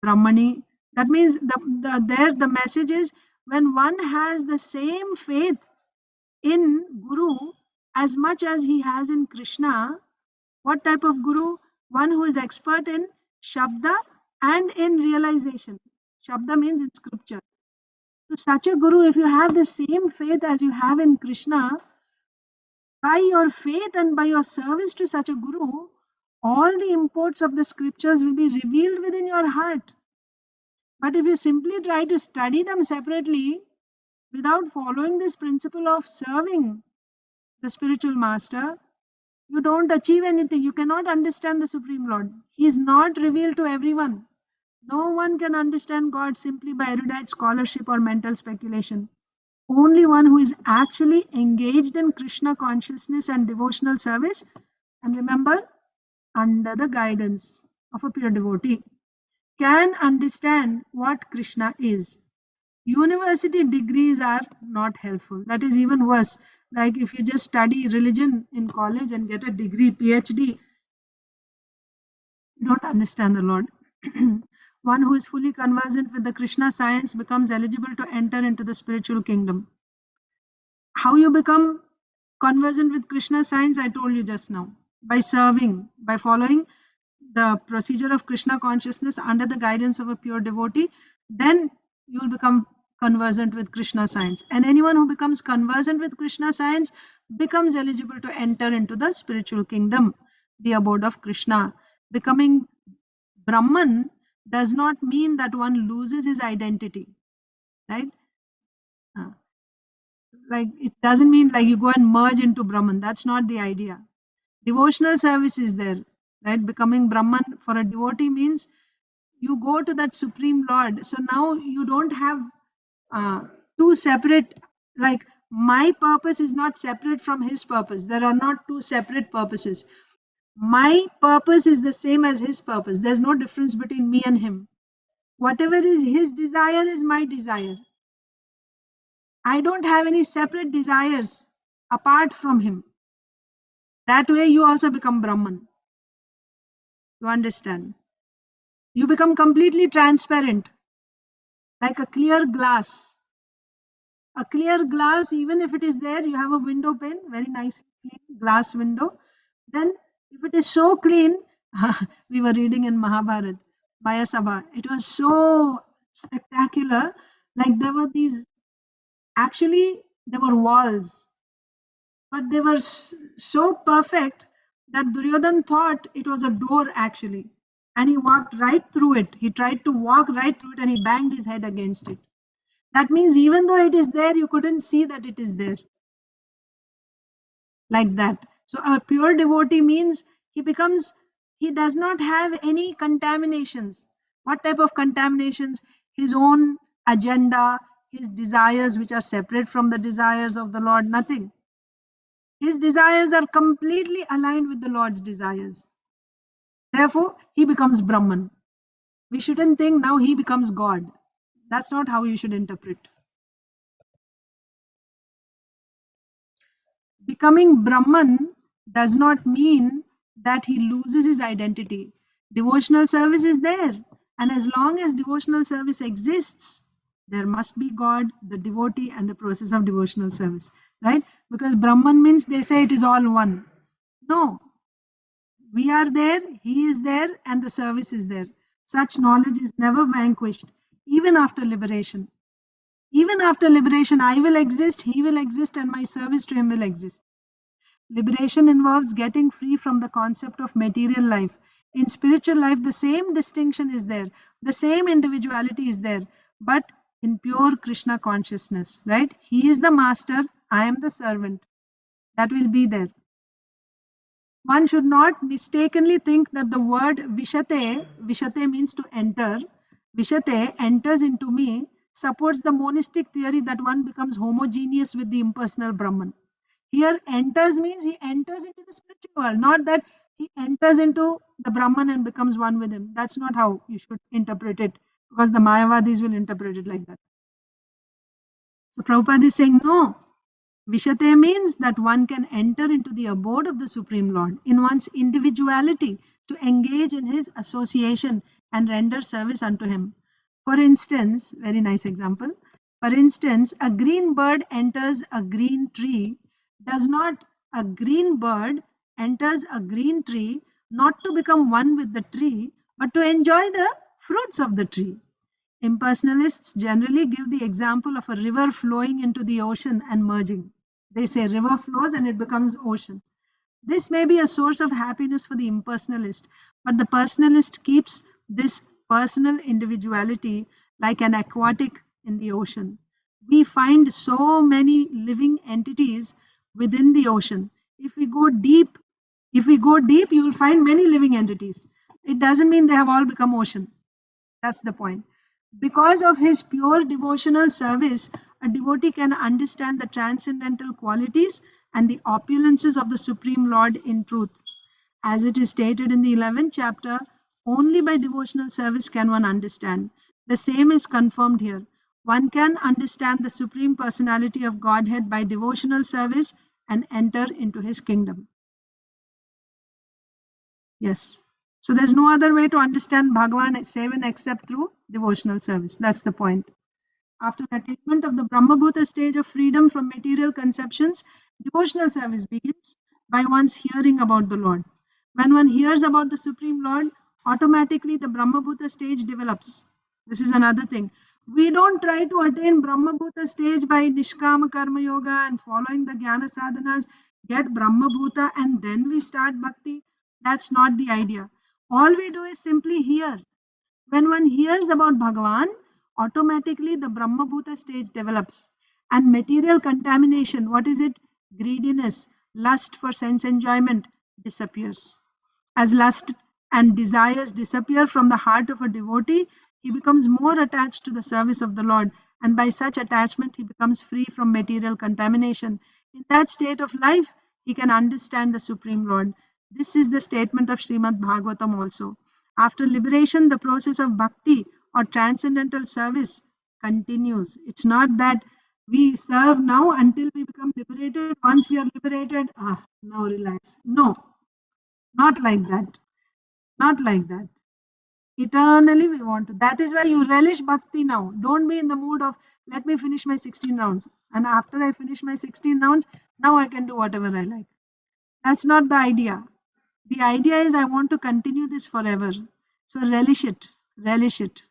Brahmani. That means the message is, when one has the same faith in Guru as much as he has in Krishna. What type of Guru? One who is expert in Shabda and in realization. Shabda means in scripture. So such a Guru, if you have the same faith as you have in Krishna, by your faith and by your service to such a Guru, all the imports of the scriptures will be revealed within your heart. But if you simply try to study them separately without following this principle of serving the spiritual master, you don't achieve anything. You cannot understand the Supreme Lord. He is not revealed to everyone. No one can understand God simply by erudite scholarship or mental speculation. Only one who is actually engaged in Krishna consciousness and devotional service, and remember, under the guidance of a pure devotee, can understand what Krishna is. University degrees are not helpful. That is even worse. Like if you just study religion in college and get a degree, PhD, you don't understand the Lord. One who is fully conversant with the Krishna science becomes eligible to enter into the spiritual kingdom. How you become conversant with Krishna science, I told you just now. By serving, by following the procedure of Krishna consciousness under the guidance of a pure devotee, then you will become conversant with Krishna science. And anyone who becomes conversant with Krishna science becomes eligible to enter into the spiritual kingdom, the abode of Krishna. Becoming Brahman does not mean that one loses his identity, right? Like it doesn't mean like you go and merge into Brahman. That's not the idea. Devotional service is there, right? Becoming Brahman for a devotee means you go to that Supreme Lord. So now you don't have two separate, like my purpose is not separate from his purpose. There are not two separate purposes. My purpose is the same as his purpose. There's no difference between me and him. Whatever is his desire is my desire. I don't have any separate desires apart from him. That way you also become Brahman. You understand? You become completely transparent, like a clear glass. A clear glass, even if it is there, you have a window pane, very nice clean glass window. Then if it is so clean, we were reading in Mahabharata, Maya Sabha, it was so spectacular. Like there were these, actually there were walls, but they were so perfect that Duryodhan thought it was a door actually. And he walked right through it. He tried to walk right through it and he banged his head against it. That means even though it is there, you couldn't see that it is there. Like that. So a pure devotee means he does not have any contaminations. What type of contaminations? His own agenda, his desires which are separate from the desires of the Lord, nothing. His desires are completely aligned with the Lord's desires. Therefore, he becomes Brahman. We shouldn't think now he becomes God. That's not how you should interpret. Becoming Brahman does not mean that he loses his identity. Devotional service is there. And as long as devotional service exists, there must be God, the devotee, and the process of devotional service. Right? Because Brahman means they say it is all one. No, We are there, he is there, and the service is there. Such knowledge is never vanquished, even after liberation. Even after liberation, I will exist, he will exist, and my service to him will exist. Liberation involves getting free from the concept of material life. In spiritual life, the same distinction is there, the same individuality is there, but in pure Krishna consciousness, right? He is the master, I am the servant. That will be there. One should not mistakenly think that the word vishate means to enter, vishate enters into me, supports the monistic theory that one becomes homogeneous with the impersonal Brahman. Here, enters means he enters into the spiritual world, not that he enters into the Brahman and becomes one with him. That's not how you should interpret it, because the Mayavadis will interpret it like that. So Prabhupada is saying, no, Vishate means that one can enter into the abode of the Supreme Lord in one's individuality to engage in his association and render service unto him. For instance, very nice example. For instance, a green bird enters a green tree, a green bird enters a green tree not to become one with the tree, but to enjoy the fruits of the tree. Impersonalists generally give the example of a river flowing into the ocean and merging. They say river flows and it becomes ocean. This may be a source of happiness for the impersonalist, but the personalist keeps this personal individuality like an aquatic in the ocean. We find so many living entities within the ocean. If we go deep, you will find many living entities. It doesn't mean they have all become ocean. That's the point. Because of his pure devotional service, a devotee can understand the transcendental qualities and the opulences of the Supreme Lord in truth. As it is stated in the 11th chapter, only by devotional service can one understand. The same is confirmed here. One can understand the Supreme Personality of Godhead by devotional service and enter into his kingdom. Yes. So there's no other way to understand Bhagavan Sevan except through devotional service. That's the point. After attainment of the Brahmabhuta stage of freedom from material conceptions, devotional service begins by one's hearing about the Lord. When one hears about the Supreme Lord, automatically the Brahmabhuta stage develops. This is another thing. We don't try to attain Brahmabhuta stage by Nishkama Karma Yoga and following the Jnana sadhanas, get Brahmabhuta and then we start bhakti. That's not the idea. All we do is simply hear. When one hears about Bhagavan, automatically the Brahmabhuta stage develops. And material contamination, what is it? Greediness, lust for sense enjoyment disappears. As lust and desires disappear from the heart of a devotee, he becomes more attached to the service of the Lord. And by such attachment, he becomes free from material contamination. In that state of life, he can understand the Supreme Lord. This is the statement of Srimad Bhagavatam also. After liberation, the process of bhakti or transcendental service continues. It's not that we serve now until we become liberated. Once we are liberated, now relax. No, not like that. Not like that. Eternally we want to. That is why you relish bhakti now. Don't be in the mood of, let me finish my 16 rounds. And after I finish my 16 rounds, now I can do whatever I like. That's not the idea. The idea is I want to continue this forever. So relish it. Relish it.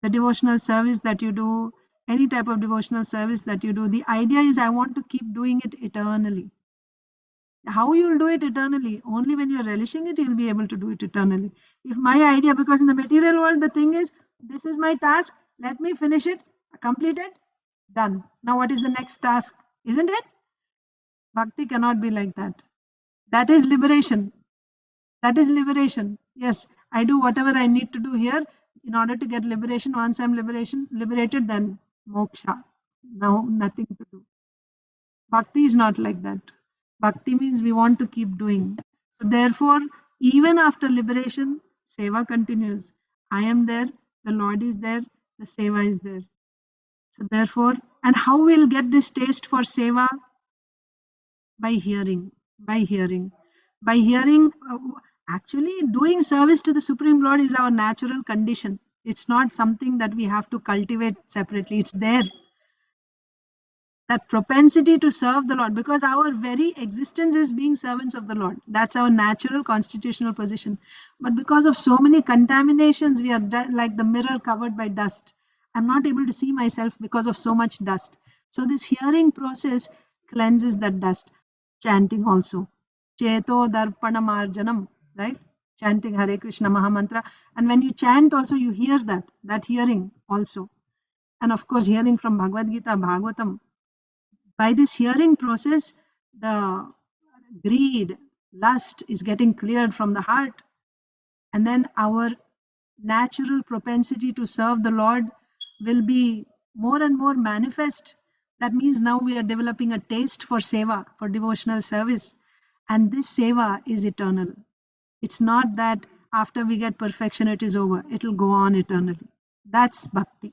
The devotional service that you do, any type of devotional service that you do, the idea is I want to keep doing it eternally. How you'll do it eternally? Only when you're relishing it, you'll be able to do it eternally. If my idea, because in the material world, the thing is, this is my task, let me finish it, complete it, done. Now what is the next task? Isn't it? Bhakti cannot be like that. That is liberation. That is liberation. Yes, I do whatever I need to do here in order to get liberation. Once I'm liberated, then moksha. Now nothing to do. Bhakti is not like that. Bhakti means we want to keep doing. So therefore, even after liberation, seva continues. I am there, the Lord is there, the seva is there. So therefore, and how we'll get this taste for seva? By hearing, by hearing. By hearing, actually doing service to the Supreme Lord is our natural condition. It's not something that we have to cultivate separately. It's there. that propensity to serve the Lord, because our very existence is being servants of the Lord. That's our natural constitutional position. But because of so many contaminations, we are like the mirror covered by dust. I'm not able to see myself because of so much dust. So this hearing process cleanses that dust. Chanting also. Cheto darpana marjanam, right? Chanting Hare Krishna Mahamantra. And when you chant also, you hear that hearing also. And of course, hearing from Bhagavad Gita, Bhagavatam. By this hearing process, the greed, lust is getting cleared from the heart. And then our natural propensity to serve the Lord will be more and more manifest. That means now we are developing a taste for seva, for devotional service. And this seva is eternal. It's not that after we get perfection, it is over. It will go on eternally. That's bhakti.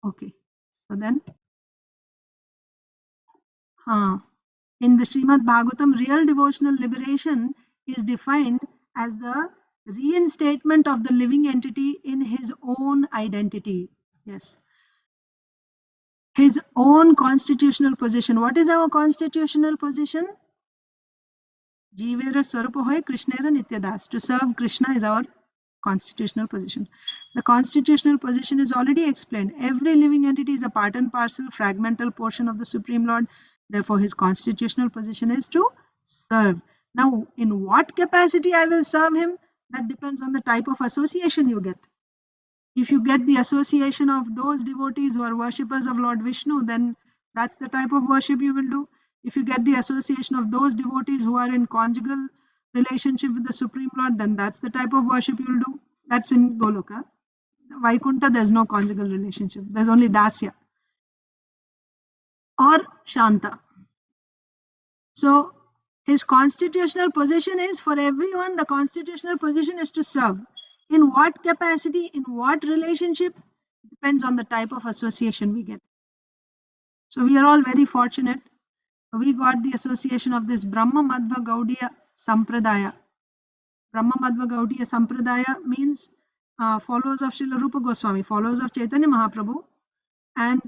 Okay. So then, in the Srimad Bhagavatam, real devotional liberation is defined as the reinstatement of the living entity in his own identity. Yes. His own constitutional position. What is our constitutional position? Jivera Swarupa Hoy Krishnera Nityadas. To serve Krishna is our constitutional position. The constitutional position is already explained. Every living entity is a part and parcel, fragmental portion of the Supreme Lord. Therefore, his constitutional position is to serve. Now, in what capacity I will serve him, that depends on the type of association you get. If you get the association of those devotees who are worshippers of Lord Vishnu, then that's the type of worship you will do. If you get the association of those devotees who are in conjugal relationship with the Supreme Lord, then that's the type of worship you will do. That's in Goloka. Vaikuntha, there's no conjugal relationship. There's only Dasya or Shanta. So his constitutional position is, for everyone, the constitutional position is to serve. In what capacity, in what relationship, depends on the type of association we get. So we are all very fortunate. We got the association of this Brahma Madhva Gaudiya Sampradaya. Brahma Madhva Gaudiya Sampradaya means followers of Srila Rupa Goswami, followers of Chaitanya Mahaprabhu. And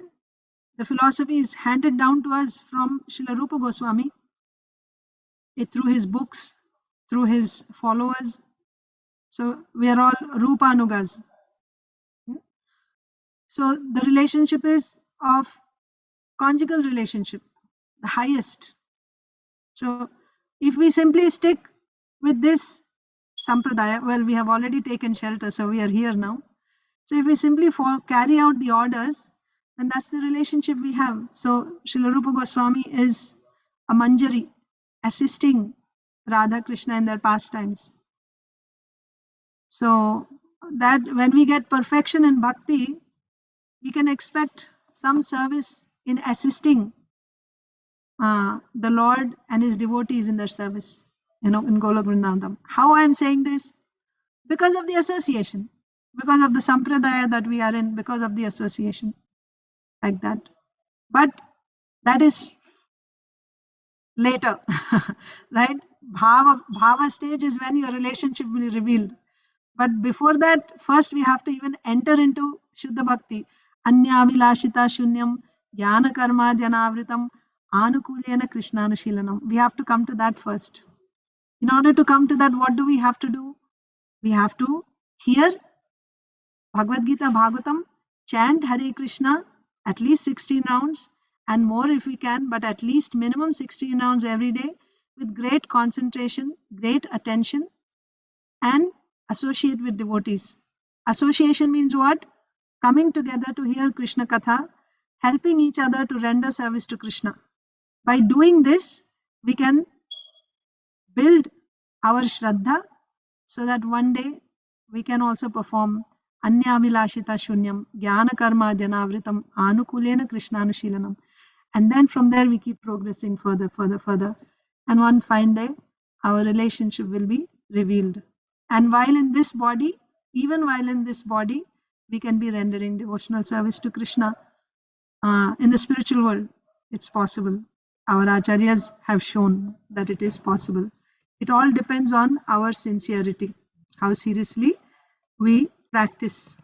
the philosophy is handed down to us from Srila Rupa Goswami through his books, through his followers. So we are all Rupanugas. So the relationship is of conjugal relationship, the highest. So if we simply stick with this sampradaya, well, we have already taken shelter, so we are here now. So if we simply carry out the orders, then that's the relationship we have. So Srila Rupa Goswami is a manjari, assisting Radha Krishna in their pastimes. So that when we get perfection in bhakti, we can expect some service in assisting the Lord and his devotees in their service, in Golok Vrindavan. How I am saying this? Because of the association, because of the sampradaya that we are in, because of the association, like that. But that is later, right? Bhava stage is when your relationship will be revealed. But before that, first we have to even enter into Shuddha Bhakti. Anya Vilashita Shunyam Jnana Karma Dhyanavritam Anukulyena Krishnanushilanam. We have to come to that first. In order to come to that, what do we have to do? We have to hear Bhagavad Gita Bhagavatam, chant Hare Krishna at least 16 rounds and more if we can, but at least minimum 16 rounds every day with great concentration, great attention, and associate with devotees. Association means what? Coming together to hear Krishna Katha, helping each other to render service to Krishna. By doing this, we can build our Shraddha so that one day we can also perform Anya Vilashita Shunyam, Jnana Karma Dhyanavritam, Anukulena Krishnanushilanam. And then from there we keep progressing further. And one fine day, our relationship will be revealed. And while in this body, even while in this body, we can be rendering devotional service to Krishna. In the spiritual world, it's possible. Our acharyas have shown that it is possible. It all depends on our sincerity, how seriously we practice.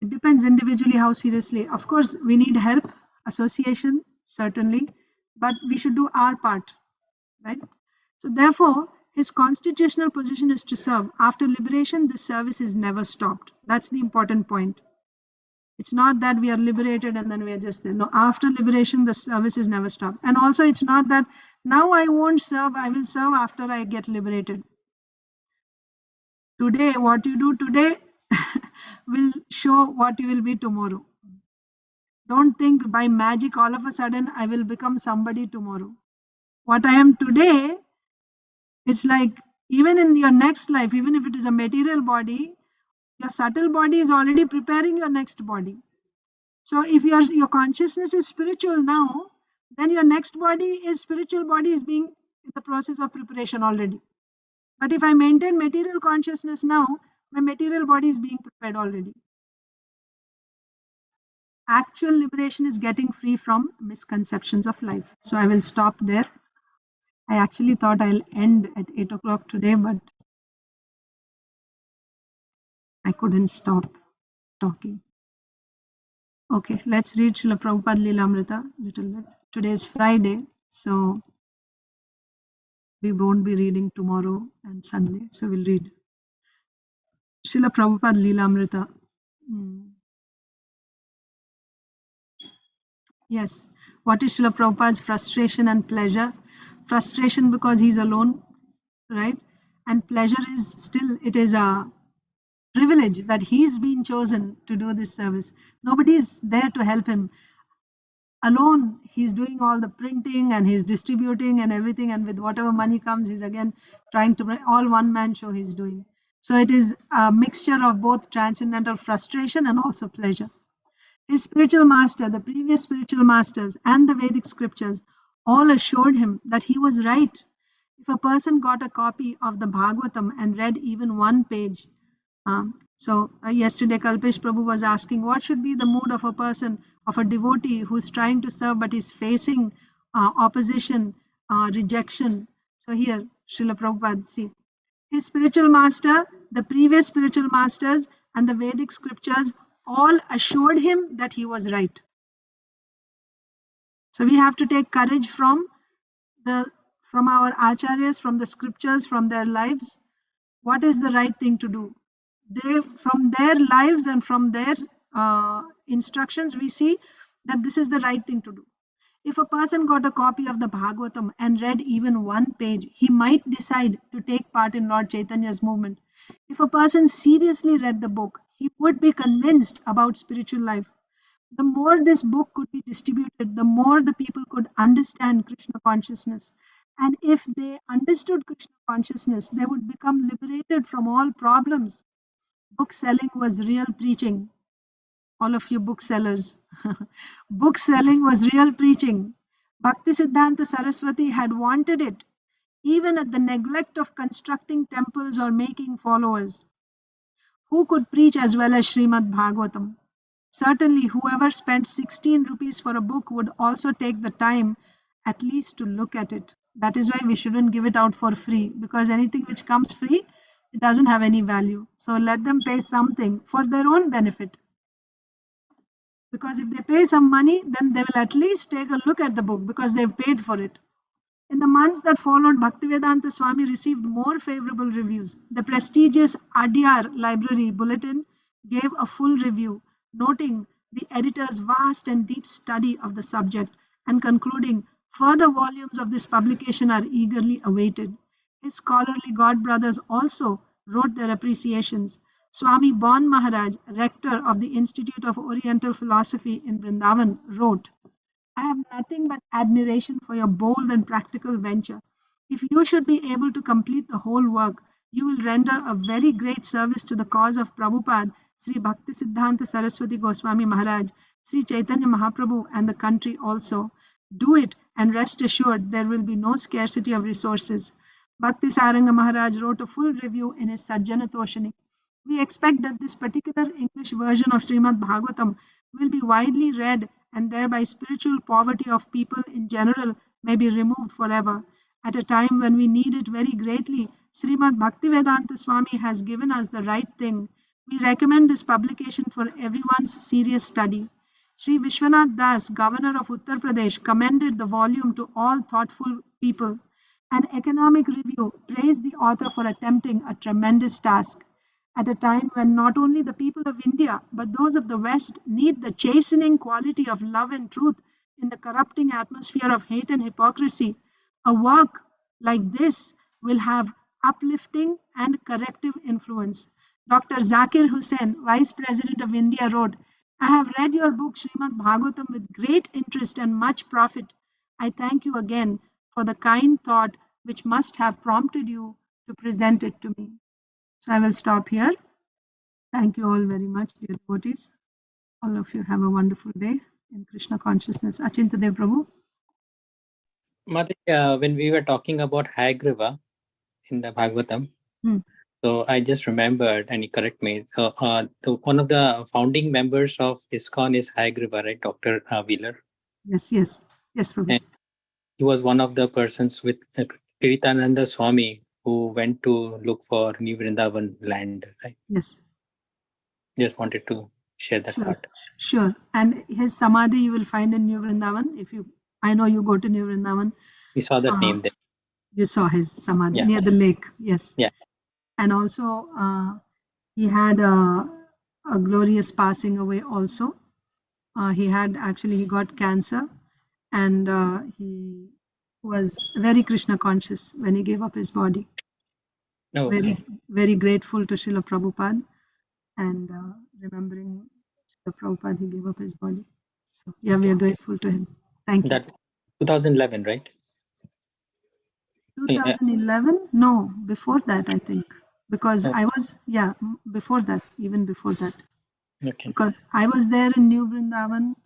It depends individually how seriously. Of course, we need help. association, certainly, but we should do our part, right? So therefore, his constitutional position is to serve. After liberation, this service is never stopped. That's the important point. It's not that we are liberated and then we are just there. No, after liberation, the service is never stopped. And also, it's not that now I won't serve, I will serve after I get liberated. Today, what you do today will show what you will be tomorrow. Don't think by magic all of a sudden I will become somebody tomorrow. What I am today, it's like even in your next life, even if it is a material body, your subtle body is already preparing your next body. So if your consciousness is spiritual now, then your next body is spiritual body is being in the process of preparation already. But if I maintain material consciousness now, my material body is being prepared already. Actual liberation is getting free from misconceptions of life. So I will stop there. I actually thought I'll end at 8 o'clock today, but I couldn't stop talking. Okay, let's read Srila Prabhupada Lilamrita little bit. Today is Friday, so we won't be reading tomorrow and Sunday. So we'll read Srila Prabhupada Lilamrita. Yes. What is Srila Prabhupada's frustration and pleasure? Frustration because he's alone, right? And pleasure is still, it is a privilege that he's been chosen to do this service. Nobody is there to help him. Alone, he's doing all the printing and he's distributing and everything. And with whatever money comes, he's again trying to, all one man show he's doing. So it is a mixture of both transcendental frustration and also pleasure. His spiritual master, the previous spiritual masters, and the Vedic scriptures all assured him that he was right. If a person got a copy of the Bhagavatam and read even one page, yesterday Kalpesh Prabhu was asking what should be the mood of a person, of a devotee who's trying to serve but is facing opposition, rejection. So here, Srila Prabhupada, see, his spiritual master, the previous spiritual masters, and the Vedic scriptures all assured him that he was right. So we have to take courage from our acharyas, from the scriptures, from their lives. What is the right thing to do? From their lives and from their instructions, we see that this is the right thing to do. If a person got a copy of the Bhagavatam and read even one page, he might decide to take part in Lord Chaitanya's movement. If a person seriously read the book, he would be convinced about spiritual life. The more this book could be distributed, the more the people could understand Krishna consciousness. And if they understood Krishna consciousness, they would become liberated from all problems. Book selling was real preaching. All of you booksellers. Book selling was real preaching. Bhaktisiddhanta Saraswati had wanted it, even at the neglect of constructing temples or making followers. Who could preach as well as Srimad Bhagavatam? Certainly, whoever spent 16 rupees for a book would also take the time at least to look at it. That is why we shouldn't give it out for free, because anything which comes free, it doesn't have any value. So let them pay something for their own benefit. Because if they pay some money, then they will at least take a look at the book because they've paid for it. In the months that followed, Bhaktivedanta Swami received more favorable reviews. The prestigious Adyar Library Bulletin gave a full review, noting the editor's vast and deep study of the subject and concluding, further volumes of this publication are eagerly awaited. His scholarly godbrothers also wrote their appreciations. Swami Bon Maharaj, rector of the Institute of Oriental Philosophy in Vrindavan, wrote, I have nothing but admiration for your bold and practical venture. If you should be able to complete the whole work, you will render a very great service to the cause of Prabhupada, Sri Bhaktisiddhanta Saraswati Goswami Maharaj, Sri Chaitanya Mahaprabhu, and the country also. Do it and rest assured there will be no scarcity of resources. Bhakti Saranga Maharaj wrote a full review in his Sajjana Toshani. We expect that this particular English version of Srimad Bhagavatam will be widely read and thereby spiritual poverty of people in general may be removed forever. At a time when we need it very greatly, Srimad Bhaktivedanta Swami has given us the right thing. We recommend this publication for everyone's serious study. Sri Vishwanath Das, Governor of Uttar Pradesh, commended the volume to all thoughtful people. An economic review praised the author for attempting a tremendous task at a time when not only the people of India but those of the West need the chastening quality of love and truth in the corrupting atmosphere of hate and hypocrisy. A work like this will have uplifting and corrective influence. Dr. Zakir Hussain, Vice President of India, wrote, I have read your book, Srimad Bhagavatam, with great interest and much profit. I thank you again for the kind thought which must have prompted you to present it to me. So I will stop here. Thank you all very much, dear devotees. All of you have a wonderful day in Krishna consciousness. Achintadev Prabhu. Mataji, when we were talking about Hayagriva in the Bhagavatam, so I just remembered, and you correct me. So one of the founding members of ISKCON is Hayagriva, right? Dr. Wheeler. Yes, Prabhu. And he was one of the persons with Kiritananda Swami who went to look for New Vrindavan land, right? Yes. Just wanted to share that thought. Sure. And his samadhi you will find in New Vrindavan. I know you go to New Vrindavan. We saw that name there. You saw his samadhi near the lake. Yes. Yeah. And also he had a glorious passing away also. He got cancer, and he was very Krishna conscious when he gave up his body. Oh, very, very grateful to Srila Prabhupada, and remembering Srila Prabhupada, he gave up his body. So yeah, we are grateful to him. Thank you. That 2011, right? 2011? No, before that, I think. Because I was, before that, even before that. Okay. Because I was there in New Vrindavan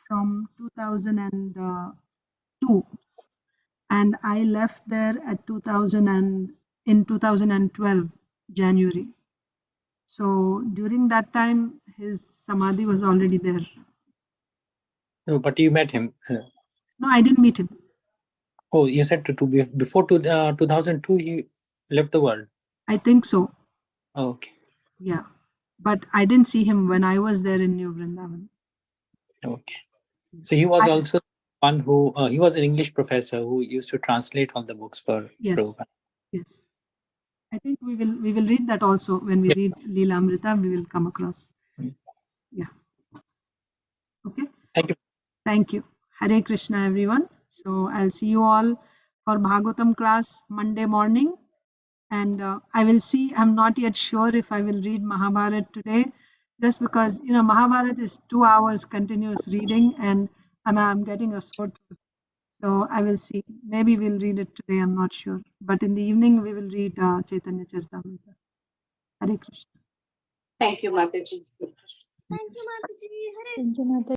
from 2002. And I left there at 2012, January. So during that time, his samadhi was already there. No, but you met him. No, I didn't meet him. Oh, you said before 2002 he left the world. I think so. Oh, okay. Yeah, but I didn't see him when I was there in New Vrindavan. Okay. So he was also one who he was an English professor who used to translate all the books for Prabhupada. Yes. I think we will read that also when we read Leela Amrita. We will come across. Yeah. Okay. Thank you. Thank you. Hare Krishna, everyone. So I'll see you all for Bhagavatam class Monday morning. And I will see, I'm not yet sure if I will read Mahabharata today, just because, Mahabharata is 2 hours continuous reading and I'm getting a sore throat. So I will see. Maybe we'll read it today, I'm not sure. But in the evening, we will read Chaitanya Charitamrita. Hare Krishna. Thank you, Mataji. Thank you, Mataji. Hare Thank you, Mataji.